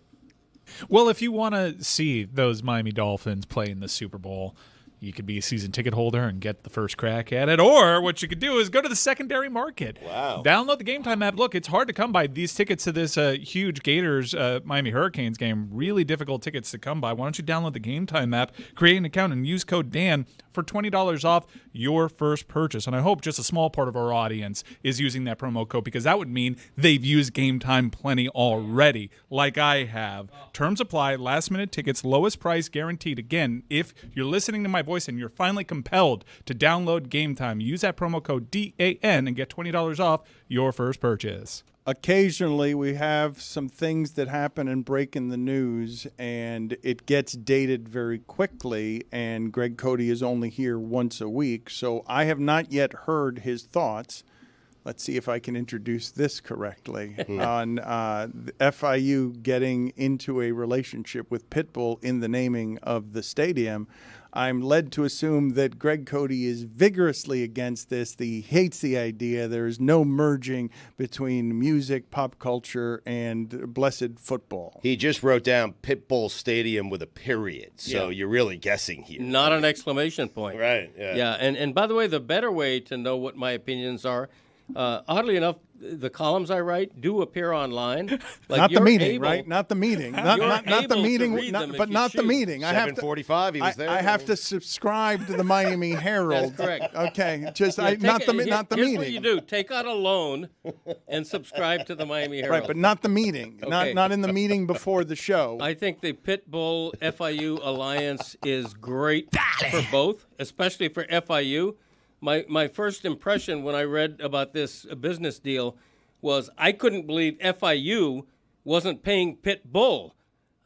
Well, if you want to see those Miami Dolphins play in the Super Bowl, you could be a season ticket holder and get the first crack at it. Or what you could do is go to the secondary market. Wow. Download the Game Time app. Look, it's hard to come by. These tickets to this huge Gators Miami Hurricanes game, really difficult tickets to come by. Why don't you download the Game Time app, create an account, and use code Dan for $20 off your first purchase. And I hope just a small part of our audience is using that promo code, because that would mean they've used Game Time plenty already, like I have. Terms apply. Last-minute tickets, lowest price guaranteed. Again, if you're listening to my voice and you're finally compelled to download Game Time, use that promo code DAN and get $20 off your first purchase. Occasionally, we have some things that happen and break in the news, and it gets dated very quickly, and Greg Cote is only here once a week, so I have not yet heard his thoughts. Let's see if I can introduce this correctly on FIU getting into a relationship with Pitbull in the naming of the stadium. I'm led to assume that Greg Cote is vigorously against this. He hates the idea. There is no merging between music, pop culture, and blessed football. He just wrote down Pitbull Stadium with a period, so you're really guessing here. Not an exclamation point. Right, Yeah, and by the way, the better way to know what my opinions are, oddly enough, the columns I write do appear online. Like not the meeting, right? Not the meeting. Not the meeting. But not the meeting. 7:45. He was there. I have to subscribe to the Miami Herald. That's correct. Okay, just Yeah, not the here's meeting. what you do: take out a loan and subscribe to the Miami Herald. Right, but not the meeting. Okay. Not in the meeting before the show. I think the Pitbull FIU alliance is great for both, especially for FIU. My first impression when I read about this business deal was I couldn't believe FIU wasn't paying Pitbull.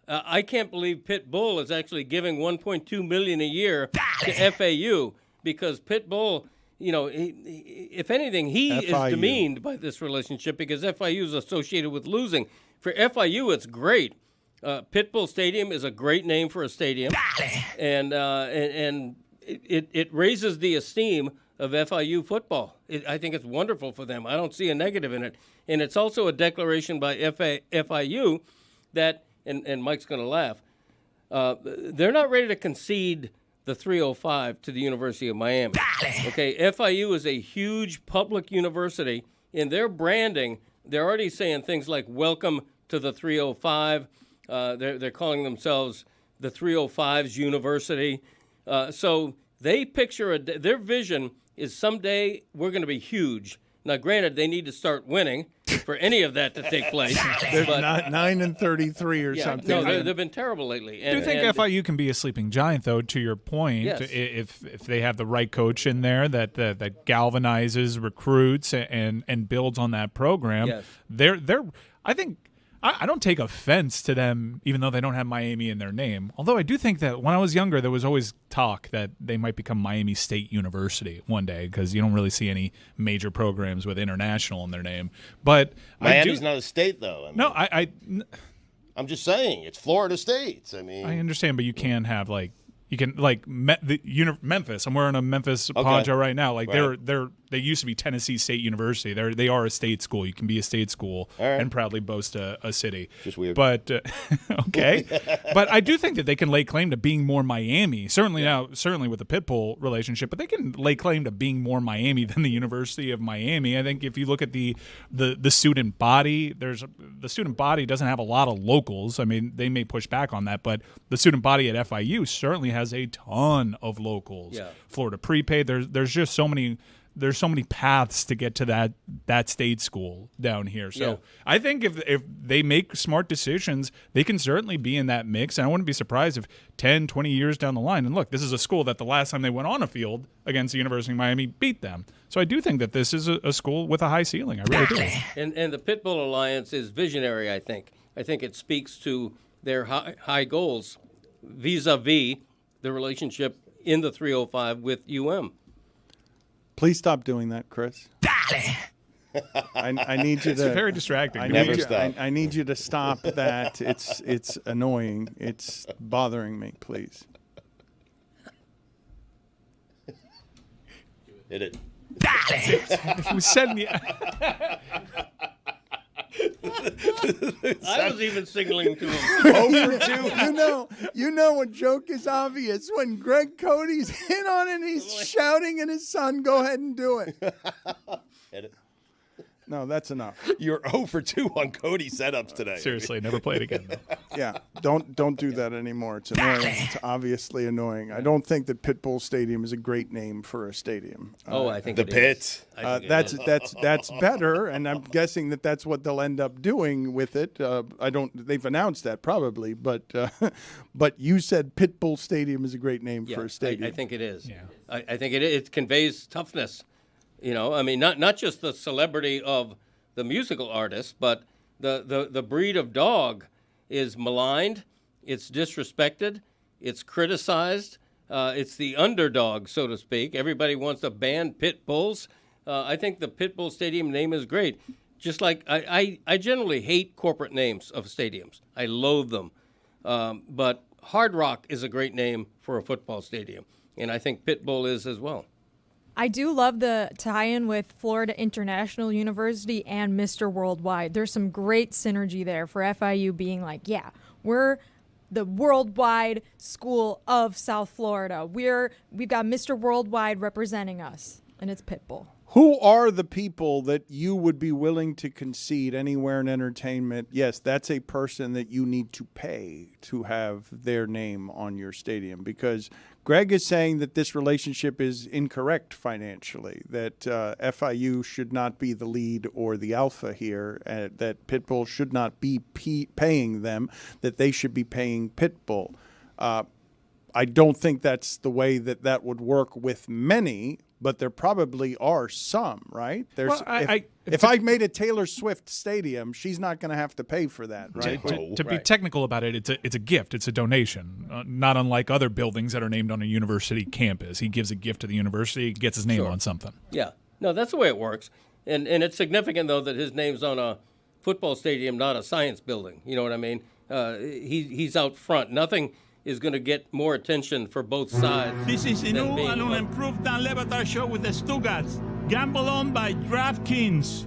I can't believe Pitbull is actually giving $1.2 million a year to FAU, because Pitbull, if anything, he FIU. is demeaned by this relationship because FIU is associated with losing. For FIU, it's great. Pitbull Stadium is a great name for a stadium, and it raises the esteem of FIU football. I think it's wonderful for them. I don't see a negative in it, and it's also a declaration by FIU that, and Mike's going to laugh, they're not ready to concede the 305 to the University of Miami. Okay, FIU is a huge public university. In their branding, they're already saying things like "Welcome to the 305." They're calling themselves the 305's University. So they picture their vision is someday we're going to be huge. Now, granted, they need to start winning for any of that to take place. They're not 9-33 or something. No, they've been terrible lately. Do you think FIU can be a sleeping giant, though? To your point, Yes. if they have the right coach in there that galvanizes, recruits, and builds on that program, Yes. they're I think. I don't take offense to them, even though they don't have Miami in their name. Although I do think that when I was younger, there was always talk that they might become Miami State University one day because you don't really see any major programs with international in their name. But Miami's not a state, though. I'm just saying it's Florida State. I understand, but you can have Memphis. I'm wearing a Memphis poncho right now. They used to be Tennessee State University. They are a state school. You can be a state school and proudly boast a city. Just weird. But okay. But I do think that they can lay claim to being more Miami. Certainly with the Pitbull relationship, but they can lay claim to being more Miami than the University of Miami. I think if you look at the student body, the student body doesn't have a lot of locals. I mean, they may push back on that, but the student body at FIU certainly has a ton of locals. Yeah. Florida Prepaid. There's just so many. There's so many paths to get to that state school down here. So I think if they make smart decisions, they can certainly be in that mix. And I wouldn't be surprised if 10, 20 years down the line, and look, this is a school that the last time they went on a field against the University of Miami beat them. So I do think that this is a school with a high ceiling. I really do. And the Pitbull Alliance is visionary, I think. I think it speaks to their high goals vis-a-vis the relationship in the 305 with UM. Please stop doing that, Chris. I need you to. It's very distracting. I need you to stop that. It's annoying. It's bothering me. Please. Hit it. He was sending me. I was even signaling to him. Over two. You know a joke is obvious when Greg Cody's in on it and he's shouting at his son, go ahead and do it. Hit it. No, that's enough. You're 0 for 2 on Cody setups today. Seriously, never play it again. Yeah, don't do that anymore. It's annoying. It's obviously annoying. I don't think that Pitbull Stadium is a great name for a stadium. I think the Pit. That's better, and I'm guessing that's what they'll end up doing with it. They've announced that probably, but you said Pitbull Stadium is a great name for a stadium. I think it is. Yeah. I think it conveys toughness. Not just the celebrity of the musical artist, but the breed of dog is maligned, it's disrespected, it's criticized, it's the underdog, so to speak. Everybody wants to ban pit bulls. I think the Pitbull Stadium name is great. Just like I generally hate corporate names of stadiums. I loathe them. But Hard Rock is a great name for a football stadium, and I think Pitbull is as well. I do love the tie-in with Florida International University and Mr. Worldwide. There's some great synergy there for FIU being like, yeah, we're the worldwide school of South Florida. We've got Mr. Worldwide representing us, and it's Pitbull. Who are the people that you would be willing to concede anywhere in entertainment? Yes, that's a person that you need to pay to have their name on your stadium, because Greg is saying that this relationship is incorrect financially, that FIU should not be the lead or the alpha here, that Pitbull should not be paying them, that they should be paying Pitbull. I don't think that's the way that would work with many, but there probably are some, right? There's Well, if I made a Taylor Swift stadium, she's not going to have to pay for that, right? To be technical about it, it's a gift. It's a donation, not unlike other buildings that are named on a university campus. He gives a gift to the university, gets his name on something. Yeah. No, that's the way it works. And it's significant, though, that his name's on a football stadium, not a science building. You know what I mean? He's out front. Nothing is going to get more attention for both sides. This is a new and improved Dan Le Batard Show with the Stugotz. Gamble on by DraftKings.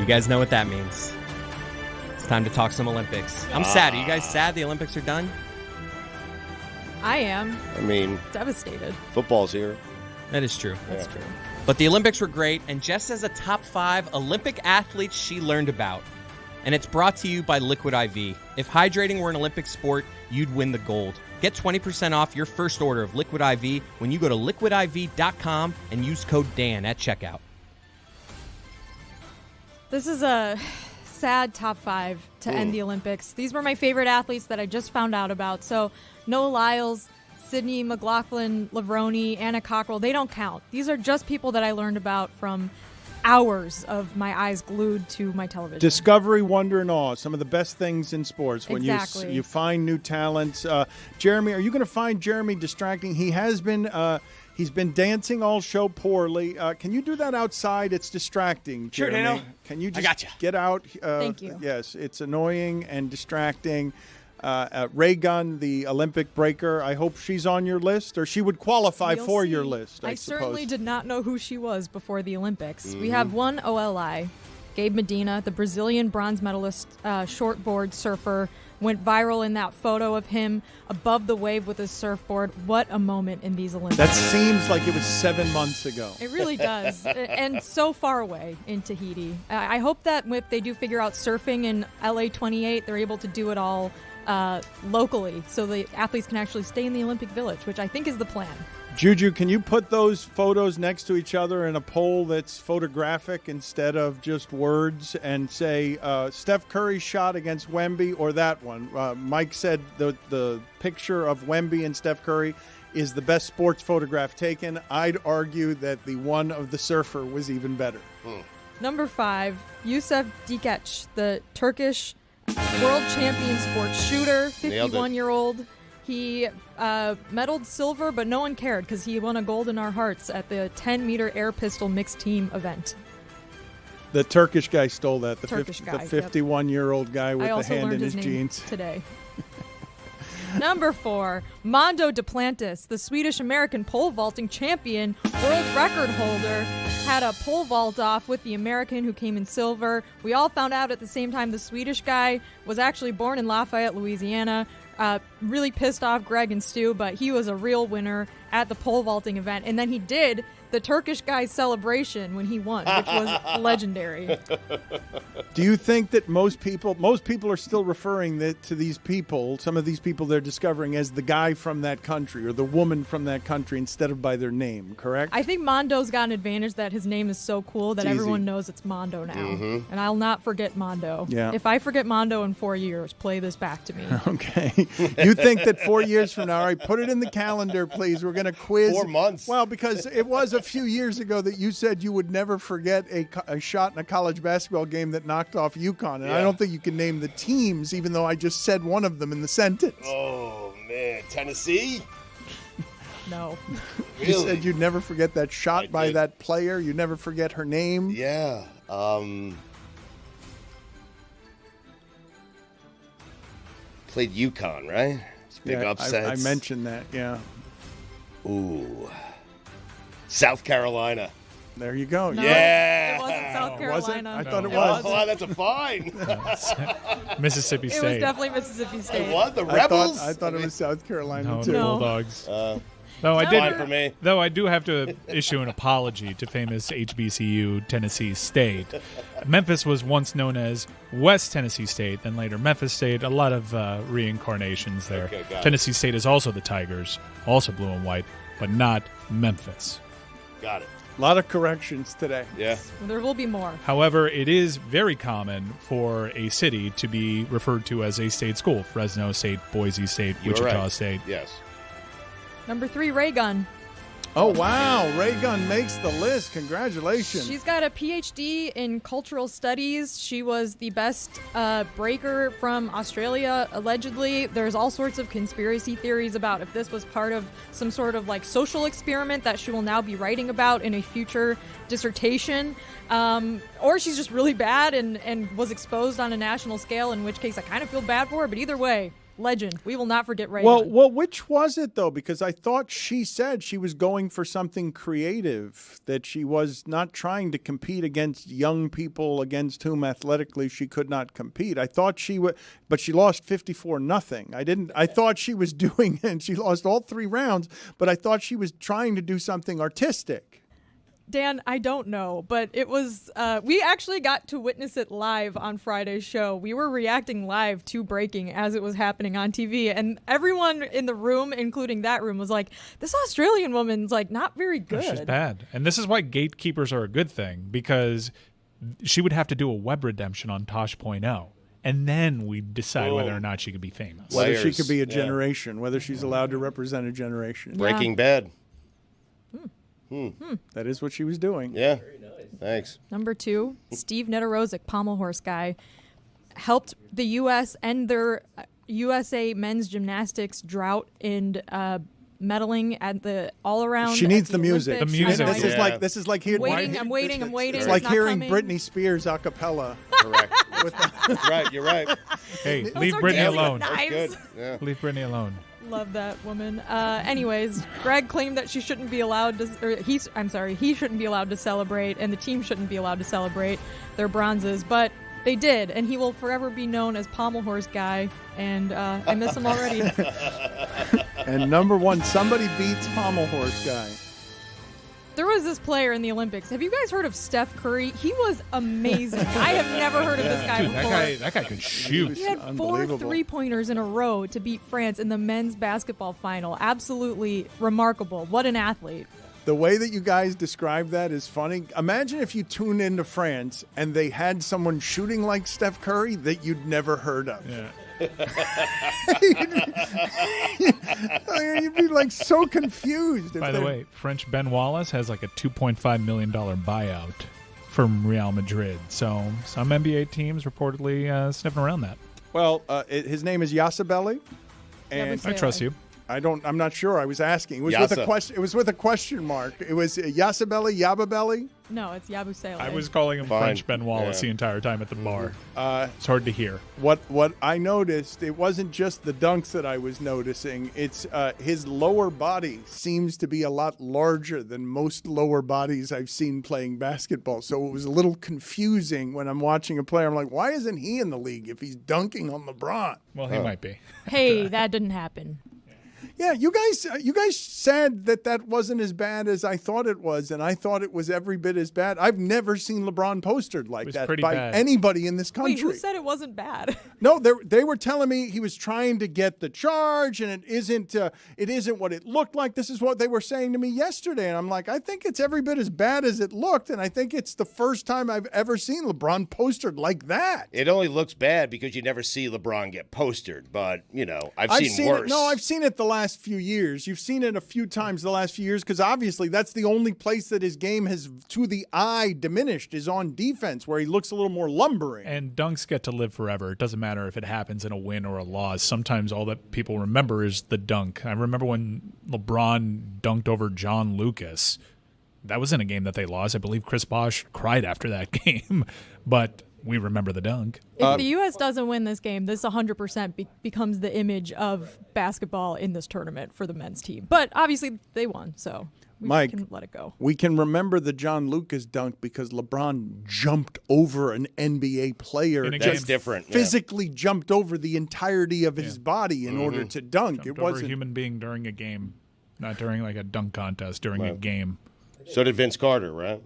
You guys know what that means. It's time to talk some Olympics. I'm sad. Are you guys sad the Olympics are done? I am. I mean, devastated. Football's here. That is true. That's true. But the Olympics were great, and Jess has a top 5 Olympic athletes she learned about. And it's brought to you by Liquid IV. If hydrating were an Olympic sport, you'd win the gold. Get 20% off your first order of Liquid IV when you go to liquidiv.com and use code DAN at checkout. This is a sad top 5 to end the Olympics. These were my favorite athletes that I just found out about. So Noah Lyles, Sydney McLaughlin, Lavroni, Anna Cockrell, they don't count. These are just people that I learned about from hours of my eyes glued to my television. Discovery, wonder, and awe. Some of the best things in sports when Exactly. you find new talents. Jeremy, are you going to find Jeremy distracting? He has been he's been dancing all show poorly. Can you do that outside? It's distracting, Sure, Jeremy. Dano. Can you just I gotcha. get out? Thank you. Yes, it's annoying and distracting. Raygun, the Olympic breaker, I hope she's on your list, or she would qualify We'll for see. your list, I certainly suppose. did not know who she was before the Olympics. Mm-hmm. We have one OLI, Gabe Medina, the Brazilian bronze medalist shortboard surfer, went viral in that photo of him above the wave with his surfboard. What a moment in these Olympics. That seems like it was 7 months ago. It really does. And so far away in Tahiti. I hope that if they do figure out surfing in LA 28, they're able to do it all locally so the athletes can actually stay in the Olympic Village, which I think is the plan. Juju, can you put those photos next to each other in a poll that's photographic instead of just words and say Steph Curry's shot against Wemby or that one? Mike said the picture of Wemby and Steph Curry is the best sports photograph taken. I'd argue that the one of the surfer was even better. Number 5, Yusuf Dikeç, the Turkish world champion sports shooter, 51-year-old. He medaled silver, but no one cared because he won a gold in our hearts at the 10-meter air pistol mixed team event. The Turkish guy stole that. The Turkish guy, 51-year-old guy with I the also hand in learned his name jeans. today. Number 4, Mondo Duplantis, the Swedish-American pole vaulting champion, world record holder, had a pole vault off with the American who came in silver. We all found out at the same time the Swedish guy was actually born in Lafayette, Louisiana. Really pissed off Greg and Stu, but he was a real winner at the pole vaulting event. And then he did the Turkish guy's celebration when he won, which was legendary. Do you think that most people are still referring to these people, some of these people they're discovering, as the guy from that country or the woman from that country instead of by their name, correct? I think Mondo's got an advantage that his name is so cool that It's everyone easy. knows it's Mondo now. Mm-hmm. And I'll not forget Mondo. Yeah. If I forget Mondo in 4 years, play this back to me. Okay. You think that 4 years from now, all right, put it in the calendar, please. We're going to quiz. 4 months. Well, because it was a few years ago that you said you would never forget a shot in a college basketball game that knocked off UConn. And I don't think you can name the teams, even though I just said one of them in the sentence. Oh, man. Tennessee? No. You said you'd never forget that shot by that player. You'd never forget her name. Yeah. Played UConn, right? It's big upsets. I mentioned that, yeah. Ooh. South Carolina. There you go. No, Yeah. it wasn't South Carolina. I thought it was. Oh, that's a fine. Mississippi It State. was definitely Mississippi State. It was the Rebels? I thought it was South Carolina, No, too. the Bulldogs. Fine I for me. Though I do have to issue an apology to famous HBCU Tennessee State. Memphis was once known as West Tennessee State, then later Memphis State. A lot of reincarnations there. Okay, got it. Tennessee State is also the Tigers, also blue and white, but not Memphis. Got it. A lot of corrections today. Yeah. There will be more. However, it is very common for a city to be referred to as a state school. Fresno State, Boise State, You're Wichita right. State. Yes. Number 3, Raygun. Oh, wow. Raygun makes the list. Congratulations. She's got a PhD in cultural studies. She was the best breaker from Australia, allegedly. There's all sorts of conspiracy theories about if this was part of some sort of like social experiment that she will now be writing about in a future dissertation. Or she's just really bad and was exposed on a national scale, in which case I kind of feel bad for her. But either way, Legend. We will not forget Raygun. Well, which was it, though? Because I thought she said she was going for something creative, that she was not trying to compete against young people against whom athletically she could not compete. I thought she would, but she lost 54-0. I thought she was doing, and she lost all 3 rounds, but I thought she was trying to do something artistic. Dan, I don't know, but it was, we actually got to witness it live on Friday's show. We were reacting live to breaking as it was happening on TV, and everyone in the room, including that room, was like, this Australian woman's like not very good. She's bad. And this is why gatekeepers are a good thing, because she would have to do a web redemption on Tosh.0. And then we decide whether or not she could be famous. Whether she could be a generation, whether she's allowed to represent a generation. Breaking Bad. That is what she was doing. Yeah. Very nice. Thanks. Number 2, Steve Nedorosik, pommel horse guy, helped the U.S. end their USA men's gymnastics drought in medaling at the all-around. She needs the music. Olympics. The music. This is like hearing. I'm waiting. It's like hearing coming. Britney Spears a cappella. Correct. You're right. Hey, Those leave are Britney dancing alone. with knives. Good. Yeah. Leave Britney alone. Love that woman. Anyways, Greg claimed that she shouldn't be allowed to, or he shouldn't be allowed to celebrate, and the team shouldn't be allowed to celebrate their bronzes, but they did, and he will forever be known as Pommel Horse Guy, and I miss him already. And number 1, somebody beats Pommel Horse Guy. There was this player in the Olympics. Have you guys heard of Steph Curry? He was amazing. I have never heard of this guy Dude, before. that guy could shoot. He had 4 3-pointers in a row to beat France in the men's basketball final. Absolutely remarkable. What an athlete. The way that you guys describe that is funny. Imagine if you tuned into France and they had someone shooting like Steph Curry that you'd never heard of. Yeah. You'd be like so confused. By the way, French Ben Wallace has like a $2.5 million buyout from Real Madrid. So some NBA teams reportedly sniffing around that. Well, his name is Yasabelli. And I trust you. I'm not sure. I was asking. It was with a question. It was with a question mark. It was Yasabelli, Yababelli. No, it's Yabusele. I was calling him French Ben Wallace the entire time at the bar. It's hard to hear. What I noticed, it wasn't just the dunks that I was noticing. It's his lower body seems to be a lot larger than most lower bodies I've seen playing basketball. So it was a little confusing when I'm watching a player. I'm like, why isn't he in the league if he's dunking on LeBron? Well, he might be. Hey, that didn't happen. Yeah, you guys said that wasn't as bad as I thought it was, and I thought it was every bit as bad. I've never seen LeBron postered like that by anybody in this country. Wait, who said it wasn't bad? No, they were telling me he was trying to get the charge, and it isn't what it looked like. This is what they were saying to me yesterday, and I'm like, I think it's every bit as bad as it looked, and I think it's the first time I've ever seen LeBron postered like that. It only looks bad because you never see LeBron get postered, but I've seen worse. I've seen it the last few years. You've seen it a few times the last few years because obviously that's the only place that his game has, to the eye, diminished is on defense, where he looks a little more lumbering. And dunks get to live forever. It doesn't matter if it happens in a win or a loss. Sometimes all that people remember is the dunk. I remember when LeBron dunked over John Lucas. That was in a game that they lost. I believe Chris Bosh cried after that game, but we remember the dunk. If the U.S. doesn't win this game, this 100% becomes the image of basketball in this tournament for the men's team. But obviously they won, so we can let it go. We can remember the John Lucas dunk because LeBron jumped over an NBA player. That's different. Physically jumped over the entirety of his body in order to dunk. It wasn't a human being during a game, not during like a dunk contest, during a game. So did Vince Carter, right?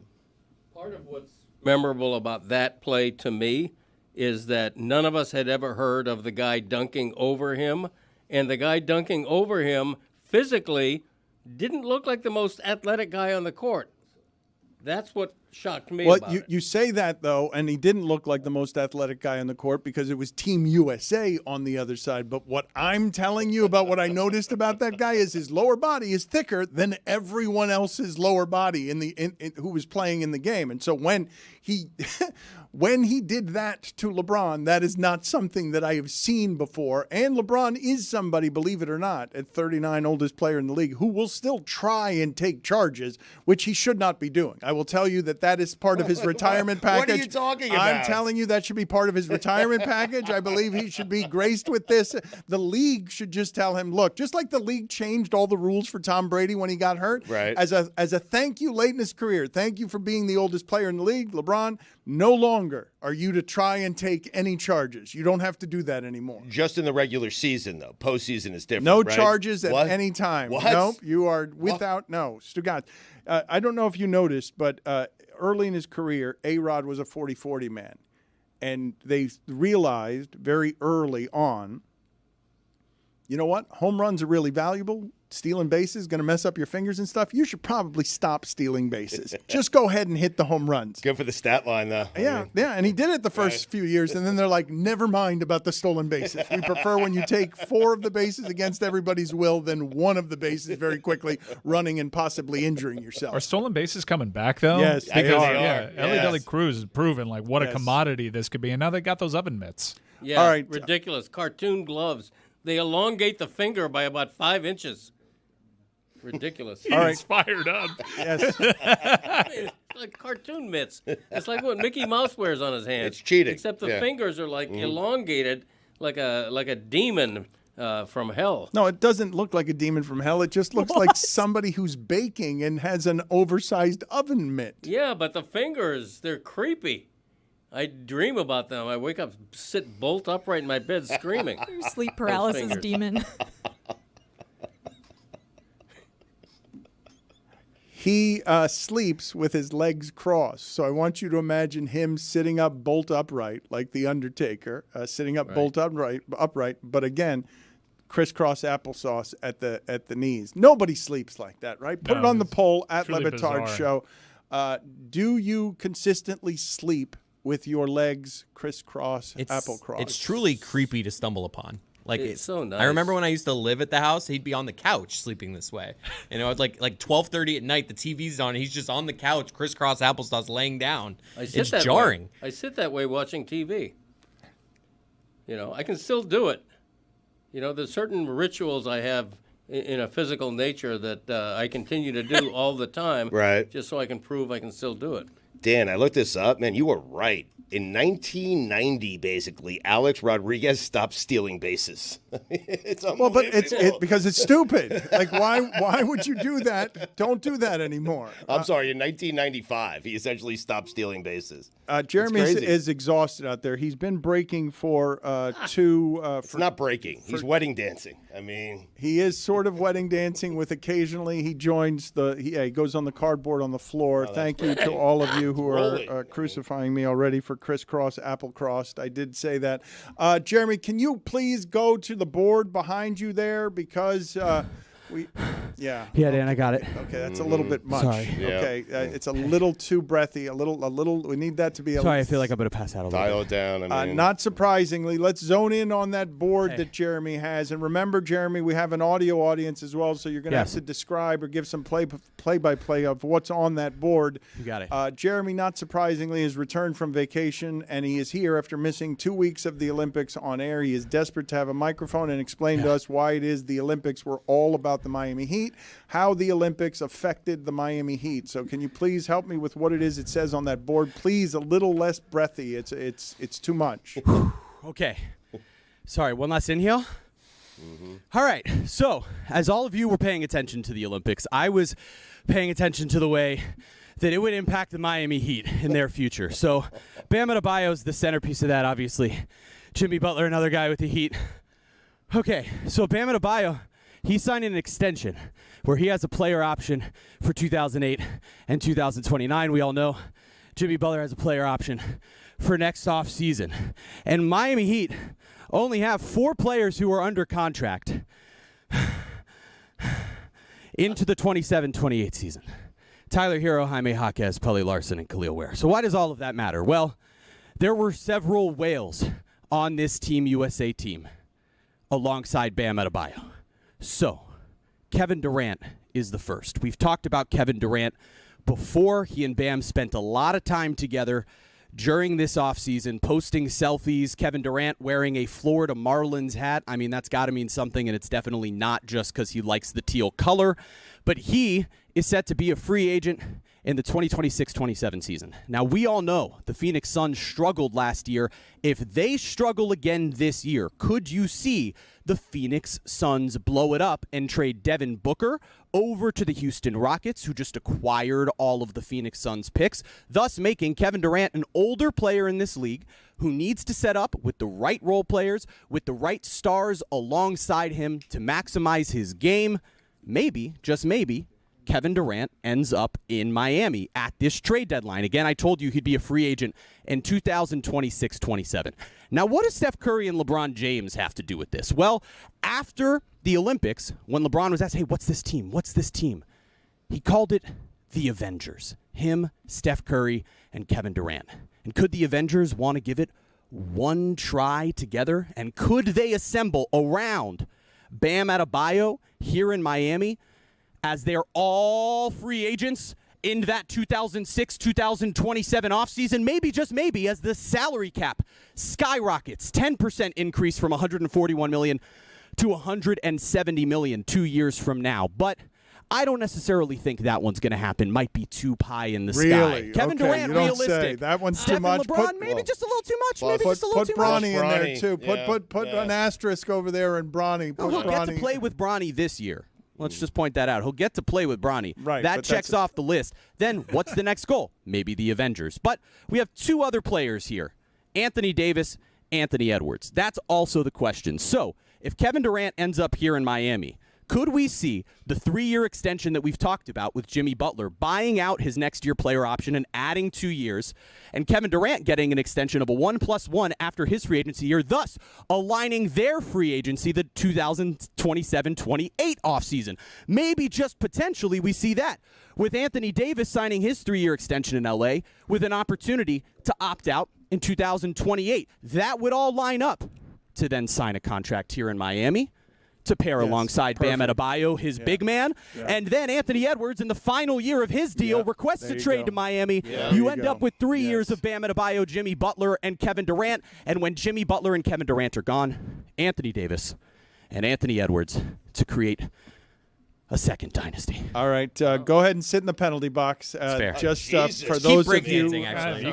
Part of what's memorable about that play to me is that none of us had ever heard of the guy dunking over him, and the guy dunking over him physically didn't look like the most athletic guy on the court. That's what shocked me about it. You say that, though, and he didn't look like the most athletic guy on the court because it was Team USA on the other side. But what I'm telling you about what I noticed about that guy is his lower body is thicker than everyone else's lower body who was playing in the game. And so when When he did that to LeBron, that is not something that I have seen before. And LeBron is somebody, believe it or not, at 39, oldest player in the league, who will still try and take charges, which he should not be doing. I will tell you that is part of his retirement package. What are you talking about? I'm telling you that should be part of his retirement package. I believe he should be graced with this. The league should just tell him, look, just like the league changed all the rules for Tom Brady when he got hurt, right. as a thank you late in his career, thank you for being the oldest player in the league, LeBron, no longer are you to try and take any charges. You don't have to do that anymore. Just in the regular season, though. Postseason is different, No right? charges at any time. What? Nope, you are without, no. Stugotz, I don't know if you noticed, but early in his career, A-Rod was a 40-40 man. And they realized very early on, you know what? Home runs are really valuable. Stealing bases is going to mess up your fingers and stuff. You should probably stop stealing bases. Just go ahead and hit the home runs. Good for the stat line, though. Yeah, and he did it the first few years, and then they're like, never mind about the stolen bases. We prefer when you take 4 of the bases against everybody's will than 1 of the bases very quickly, running and possibly injuring yourself. Are stolen bases coming back, though? Yes, because, they are. Yeah, Ellie Deli Cruz has proven like what a commodity this could be, and now they got those oven mitts. Yeah, all right. Ridiculous. Cartoon gloves. They elongate the finger by about 5 inches. Ridiculous. All right. He's fired up. Yes. It's like cartoon mitts. It's like what Mickey Mouse wears on his hands. It's cheating. Except the fingers are like elongated, like a demon from hell. No, it doesn't look like a demon from hell. It just looks like somebody who's baking and has an oversized oven mitt. Yeah, but the fingers, they're creepy. I dream about them. I wake up, sit bolt upright in my bed screaming. Sleep paralysis demon. He sleeps with his legs crossed. So I want you to imagine him sitting up bolt upright like the Undertaker, sitting up bolt upright, but again, crisscross applesauce at the knees. Nobody sleeps like that, right? Put it on the poll at Le Batard Show. Do you consistently sleep with your legs crisscross, apple cross? It's truly creepy to stumble upon. Like it's so nice. I remember when I used to live at the house, he'd be on the couch sleeping this way. You know, it's like 12:30 at night, the TV's on, and he's just on the couch, crisscross applesauce, laying down. It's jarring. I sit that way watching TV. You know, I can still do it. You know, there's certain rituals I have in a physical nature that I continue to do all the time, right? Just so I can prove I can still do it. Dan, I looked this up. Man, you were right. In 1990, basically, Alex Rodriguez stopped stealing bases. It's because it's stupid. Like, why would you do that? Don't do that anymore. I'm sorry. In 1995, he essentially stopped stealing bases. Jeremy is exhausted out there. He's been breaking for two. It's not breaking. He's wedding dancing. I mean, he is sort of wedding dancing with occasionally he joins he goes on the cardboard on the floor. Thank you to all of you who are crucifying me already for crisscross apple crossed. I did say that. Jeremy, can you please go to the board behind you there because Yeah, Dan, I got it. Okay, that's a little bit much. Sorry. Okay, it's a little too breathy. A little. We need that to be. Sorry, I feel like I'm gonna pass out a little. Dial it down. I mean, not surprisingly, let's zone in on that board that Jeremy has, and remember, Jeremy, we have an audio audience as well, so you're gonna have to describe or give some play-by-play of what's on that board. You got it. Jeremy, not surprisingly, has returned from vacation, and he is here after missing 2 weeks of the Olympics on air. He is desperate to have a microphone and explain to us why it is the Olympics were all about the Miami Heat, how the Olympics affected the Miami Heat. So can you please help me with what it is it says on that board? Please, a little less breathy. It's too much. Okay. Sorry, one last inhale. All right. So, as all of you were paying attention to the Olympics, I was paying attention to the way that it would impact the Miami Heat in their future. So, Bam Adebayo's the centerpiece of that, obviously. Jimmy Butler, another guy with the Heat. Okay, so Bam Adebayo, he signed an extension where he has a player option for 2008 and 2029. We all know Jimmy Butler has a player option for next offseason. And Miami Heat only have 4 players who are under contract into the 27-28 season. Tyler Hero, Jaime Jaquez, Pelly Larson, and Khalil Ware. So why does all of that matter? Well, there were several whales on this Team USA team alongside Bam Adebayo. So, Kevin Durant is the first. We've talked about Kevin Durant before. He and Bam spent a lot of time together during this offseason, posting selfies, Kevin Durant wearing a Florida Marlins hat. I mean, that's got to mean something, and it's definitely not just because he likes the teal color. But he is set to be a free agent in the 2026-27 season. Now, we all know the Phoenix Suns struggled last year. If they struggle again this year, could you see the Phoenix Suns blow it up and trade Devin Booker over to the Houston Rockets, who just acquired all of the Phoenix Suns picks, thus making Kevin Durant an older player in this league who needs to set up with the right role players, with the right stars alongside him to maximize his game? Maybe, just maybe, Kevin Durant ends up in Miami at this trade deadline. Again, I told you he'd be a free agent in 2026-27. Now, what does Steph Curry and LeBron James have to do with this? Well, after the Olympics, when LeBron was asked, hey, what's this team? What's this team? He called it the Avengers. Him, Steph Curry, and Kevin Durant. And could the Avengers want to give it one try together? And could they assemble around Bam Adebayo here in Miami as they're all free agents in that 2026-2027 offseason? Maybe, just maybe, as the salary cap skyrockets, 10% increase from $141 million to $170 million 2 years from now. But I don't necessarily think that one's going to happen. Might be too pie in the sky. Kevin Durant, you don't realistic. say. That one's Steph too much. LeBron, maybe just a little too much. Maybe just a little too much. Put much. Bronny in there, too. Put an asterisk over there in Bronny. He'll get to play with Bronny this year. Let's just point that out. He'll get to play with Bronny. Right, that checks off the list. Then what's the next goal? Maybe the Avengers. But we have two other players here, Anthony Davis, Anthony Edwards. That's also the question. So if Kevin Durant ends up here in Miami, could we see the 3-year extension that we've talked about with Jimmy Butler buying out his next year player option and adding 2 years, and Kevin Durant getting an extension of a 1+1 after his free agency year, thus aligning their free agency the 2027-28 offseason? Maybe just potentially we see that with Anthony Davis signing his 3-year extension in LA with an opportunity to opt out in 2028. That would all line up to then sign a contract here in Miami to pair alongside Bam Adebayo, his big man. Yeah. And then Anthony Edwards, in the final year of his deal, requests a trade to Miami. Yeah. You end up with 3 years of Bam Adebayo, Jimmy Butler, and Kevin Durant. And when Jimmy Butler and Kevin Durant are gone, Anthony Davis and Anthony Edwards to create a second dynasty. All right, go ahead and sit in the penalty box. Fair. Just for those of you, you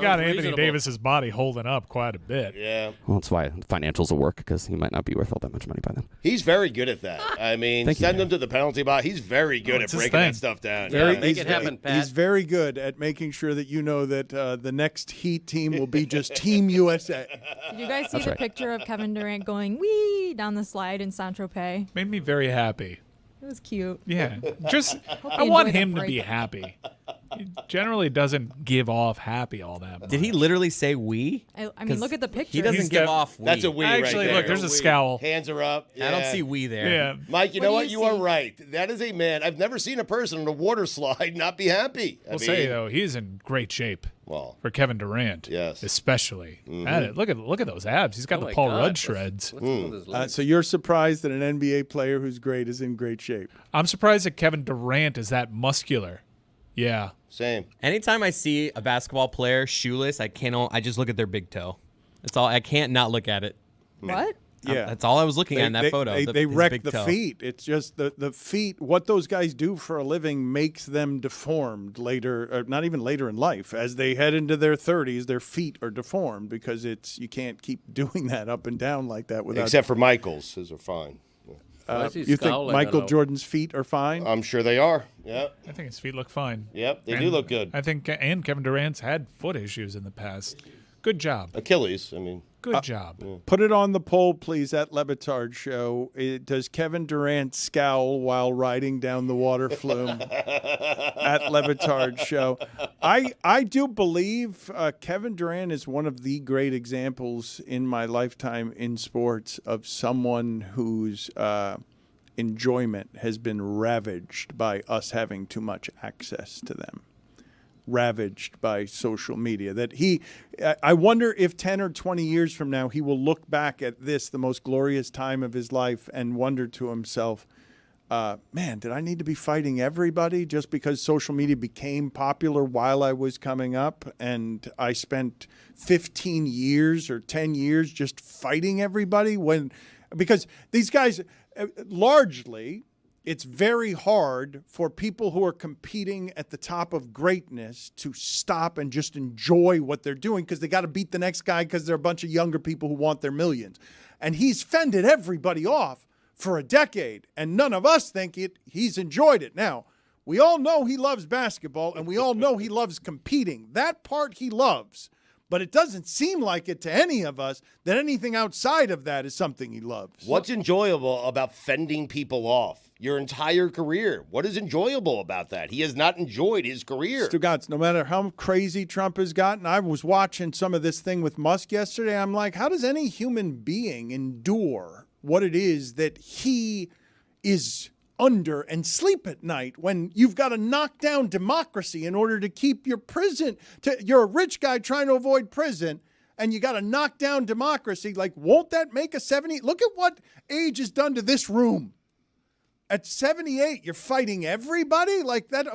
got Anthony Davis's body holding up quite a bit. Yeah. Well, that's why financials will work, because he might not be worth all that much money by then. He's very good at that. I mean, send him to the penalty box. He's very good at breaking that stuff down. Make it happen, Pat. He's very good at making sure that you know that the next Heat team will be just Team USA. Did you guys see the picture of Kevin Durant going wee down the slide in Saint-Tropez? Made me very happy. It was cute. Yeah, I want him to be happy. He generally doesn't give off happy all that much. Did he literally say we? I mean, look at the picture. He doesn't give off we. That's a we Actually, right there. look, there's a scowl. Hands are up. Yeah. I don't see we there. Yeah. Mike, you know what? You are right. That is a man. I've never seen a person on a water slide not be happy. We'll say, though, he's in great shape. Well, for Kevin Durant, yes, especially. Look at those abs. He's got the Paul Rudd shreds. So you're surprised that an NBA player who's great is in great shape? I'm surprised that Kevin Durant is that muscular. Yeah, same. Anytime I see a basketball player shoeless, I just look at their big toe. That's all. I can't not look at it. What? Yeah, that's all I was looking at in that photo. They wreck the feet. It's just the feet. What those guys do for a living makes them deformed later, or not even later in life. As they head into their 30s, their feet are deformed because you can't keep doing that up and down like that without. Except for Michael's, his are fine. You think Michael Jordan's feet are fine? I'm sure they are. Yeah, I think his feet look fine. Yep, they do look good. I think, and Kevin Durant's had foot issues in the past. Good job. Achilles, I mean. Good job. Yeah. Put it on the poll, please, at Le Batard Show. Does Kevin Durant scowl while riding down the water flume? At Le Batard Show. I do believe Kevin Durant is one of the great examples in my lifetime in sports of someone whose enjoyment has been ravaged by us having too much access to them. Ravaged by social media. That I wonder if 10 or 20 years from now he will look back at this, the most glorious time of his life, and wonder to himself, man, did I need to be fighting everybody just because social media became popular while I was coming up? And I spent 15 years or 10 years just fighting everybody because these guys, largely, it's very hard for people who are competing at the top of greatness to stop and just enjoy what they're doing because they got to beat the next guy because they're a bunch of younger people who want their millions. And he's fended everybody off for a decade, and none of us think he's enjoyed it. Now, we all know he loves basketball, and we all know he loves competing. That part he loves. But it doesn't seem like it to any of us that anything outside of that is something he loves. What's enjoyable about fending people off your entire career? What is enjoyable about that? He has not enjoyed his career. Stugotz, no matter how crazy Trump has gotten, I was watching some of this thing with Musk yesterday. I'm like, how does any human being endure what it is that he is under and sleep at night when you've got to knock down democracy in order to keep your prison? You're a rich guy trying to avoid prison, and you got to knock down democracy. Like, won't that make a 70? Look at what age has done to this room. At 78, you're fighting everybody like that.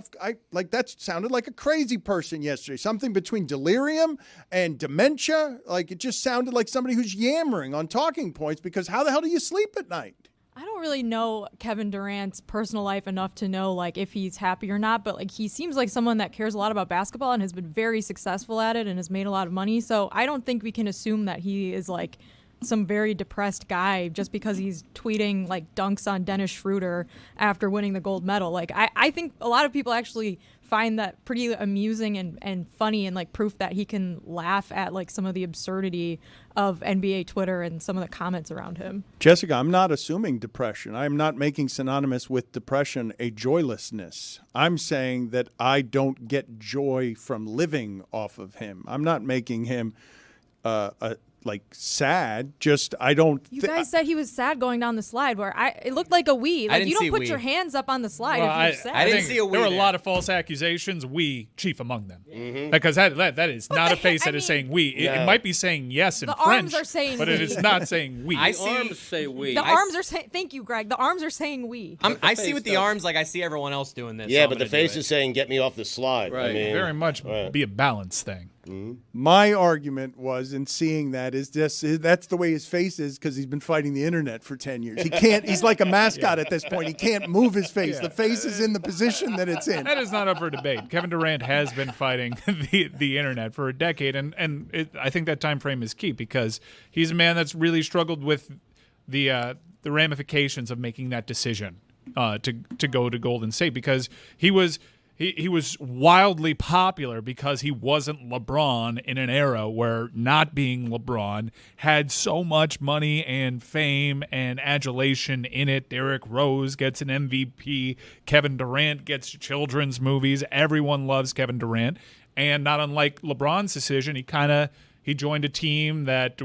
That sounded like a crazy person yesterday. Something between delirium and dementia. Like, it just sounded like somebody who's yammering on talking points because how the hell do you sleep at night? I don't really know Kevin Durant's personal life enough to know like if he's happy or not, but like he seems like someone that cares a lot about basketball and has been very successful at it and has made a lot of money. So I don't think we can assume that he is like some very depressed guy just because he's tweeting like dunks on Dennis Schroeder after winning the gold medal. Like I think a lot of people actually find that pretty amusing and funny and like proof that he can laugh at like some of the absurdity of NBA Twitter and some of the comments around him. Jessica, I'm not assuming depression. I'm not making synonymous with depression a joylessness. I'm saying that I don't get joy from living off of him. I'm not making him sad. Just I don't. You guys said he was sad going down the slide where it looked like a we. Like you don't put your hands up on the slide if you're sad. I didn't see a we. There were a lot of false accusations. We chief among them, because that is not a face that is saying we. It might be saying yes in the French, arms are saying but we. it is not saying we. Arms say we. The arms are saying. Thank you, Greg. The arms are saying we. I see with the arms like I see everyone else doing this. Yeah, so but the face is saying get me off the slide. Right. I mean, very much be a balance thing. My argument was in seeing that is just that's the way his face is because he's been fighting the internet for 10 years. He can't. He's like a mascot at this point. He can't move his face. Yeah. The face is in the position that it's in. That is not up for debate. Kevin Durant has been fighting the internet for a decade, and I think that time frame is key because he's a man that's really struggled with the ramifications of making that decision to go to Golden State because he was wildly popular because he wasn't LeBron in an era where not being LeBron had so much money and fame and adulation in it. Derrick Rose gets an MVP. Kevin Durant gets children's movies. Everyone loves Kevin Durant. And not unlike LeBron's decision, he joined a team that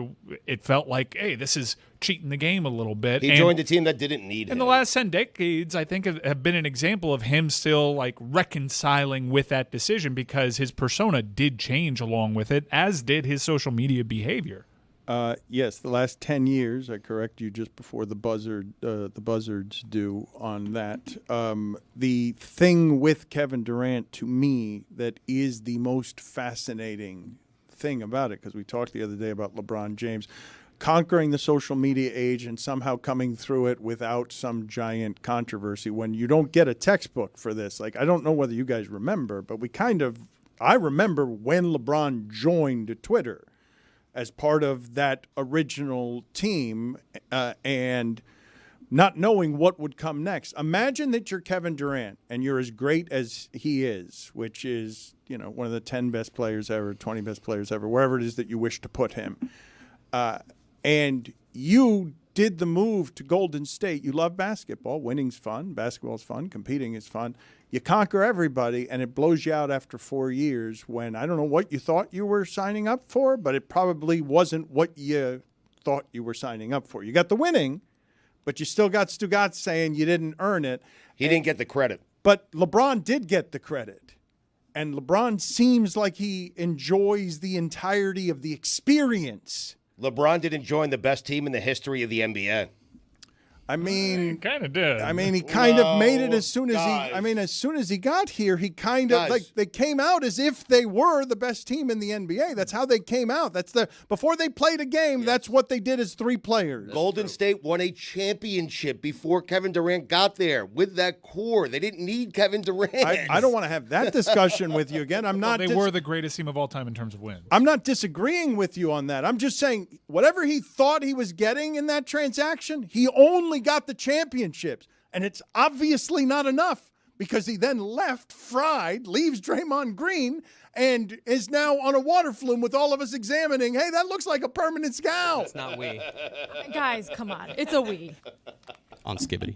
it felt like, hey, this is cheating the game a little bit. He joined a team that didn't need him. In the last 10 decades, I think, have been an example of him still like reconciling with that decision because his persona did change along with it, as did his social media behavior. Yes, the last 10 years, I correct you just before the buzzards do on that. The thing with Kevin Durant, to me, that is the most fascinating thing about it, because we talked the other day about LeBron James conquering the social media age and somehow coming through it without some giant controversy when you don't get a textbook for this. Like, I don't know whether you guys remember, but I remember when LeBron joined Twitter as part of that original team and not knowing what would come next. Imagine that you're Kevin Durant and you're as great as he is, which is, one of the 10 best players ever, 20 best players ever, wherever it is that you wish to put him. And you did the move to Golden State. You love basketball. Winning's fun. Basketball's fun. Competing is fun. You conquer everybody, and it blows you out after 4 years when I don't know what you thought you were signing up for, but it probably wasn't what you thought you were signing up for. You got the winning, but you still got Stugotz saying you didn't earn it. He didn't get the credit. But LeBron did get the credit. And LeBron seems like he enjoys the entirety of the experience. LeBron didn't join the best team in the history of the NBA. I mean, kind of did. I mean, he kind of made it as soon as as soon as he got here, he kind of like they came out as if they were the best team in the NBA. That's how they came out. Before they played a game, that's what they did as 3 players. Golden State won a championship before Kevin Durant got there with that core. They didn't need Kevin Durant. I don't want to have that discussion with you again. I'm not. They were the greatest team of all time in terms of wins. I'm not disagreeing with you on that. I'm just saying whatever he thought he was getting in that transaction, he only got the championships. And it's obviously not enough because he then left fried, leaves Draymond Green, and is now on a water flume with all of us examining, hey, that looks like a permanent scout. It's not we. Guys, come on. It's a we. On Skibbity.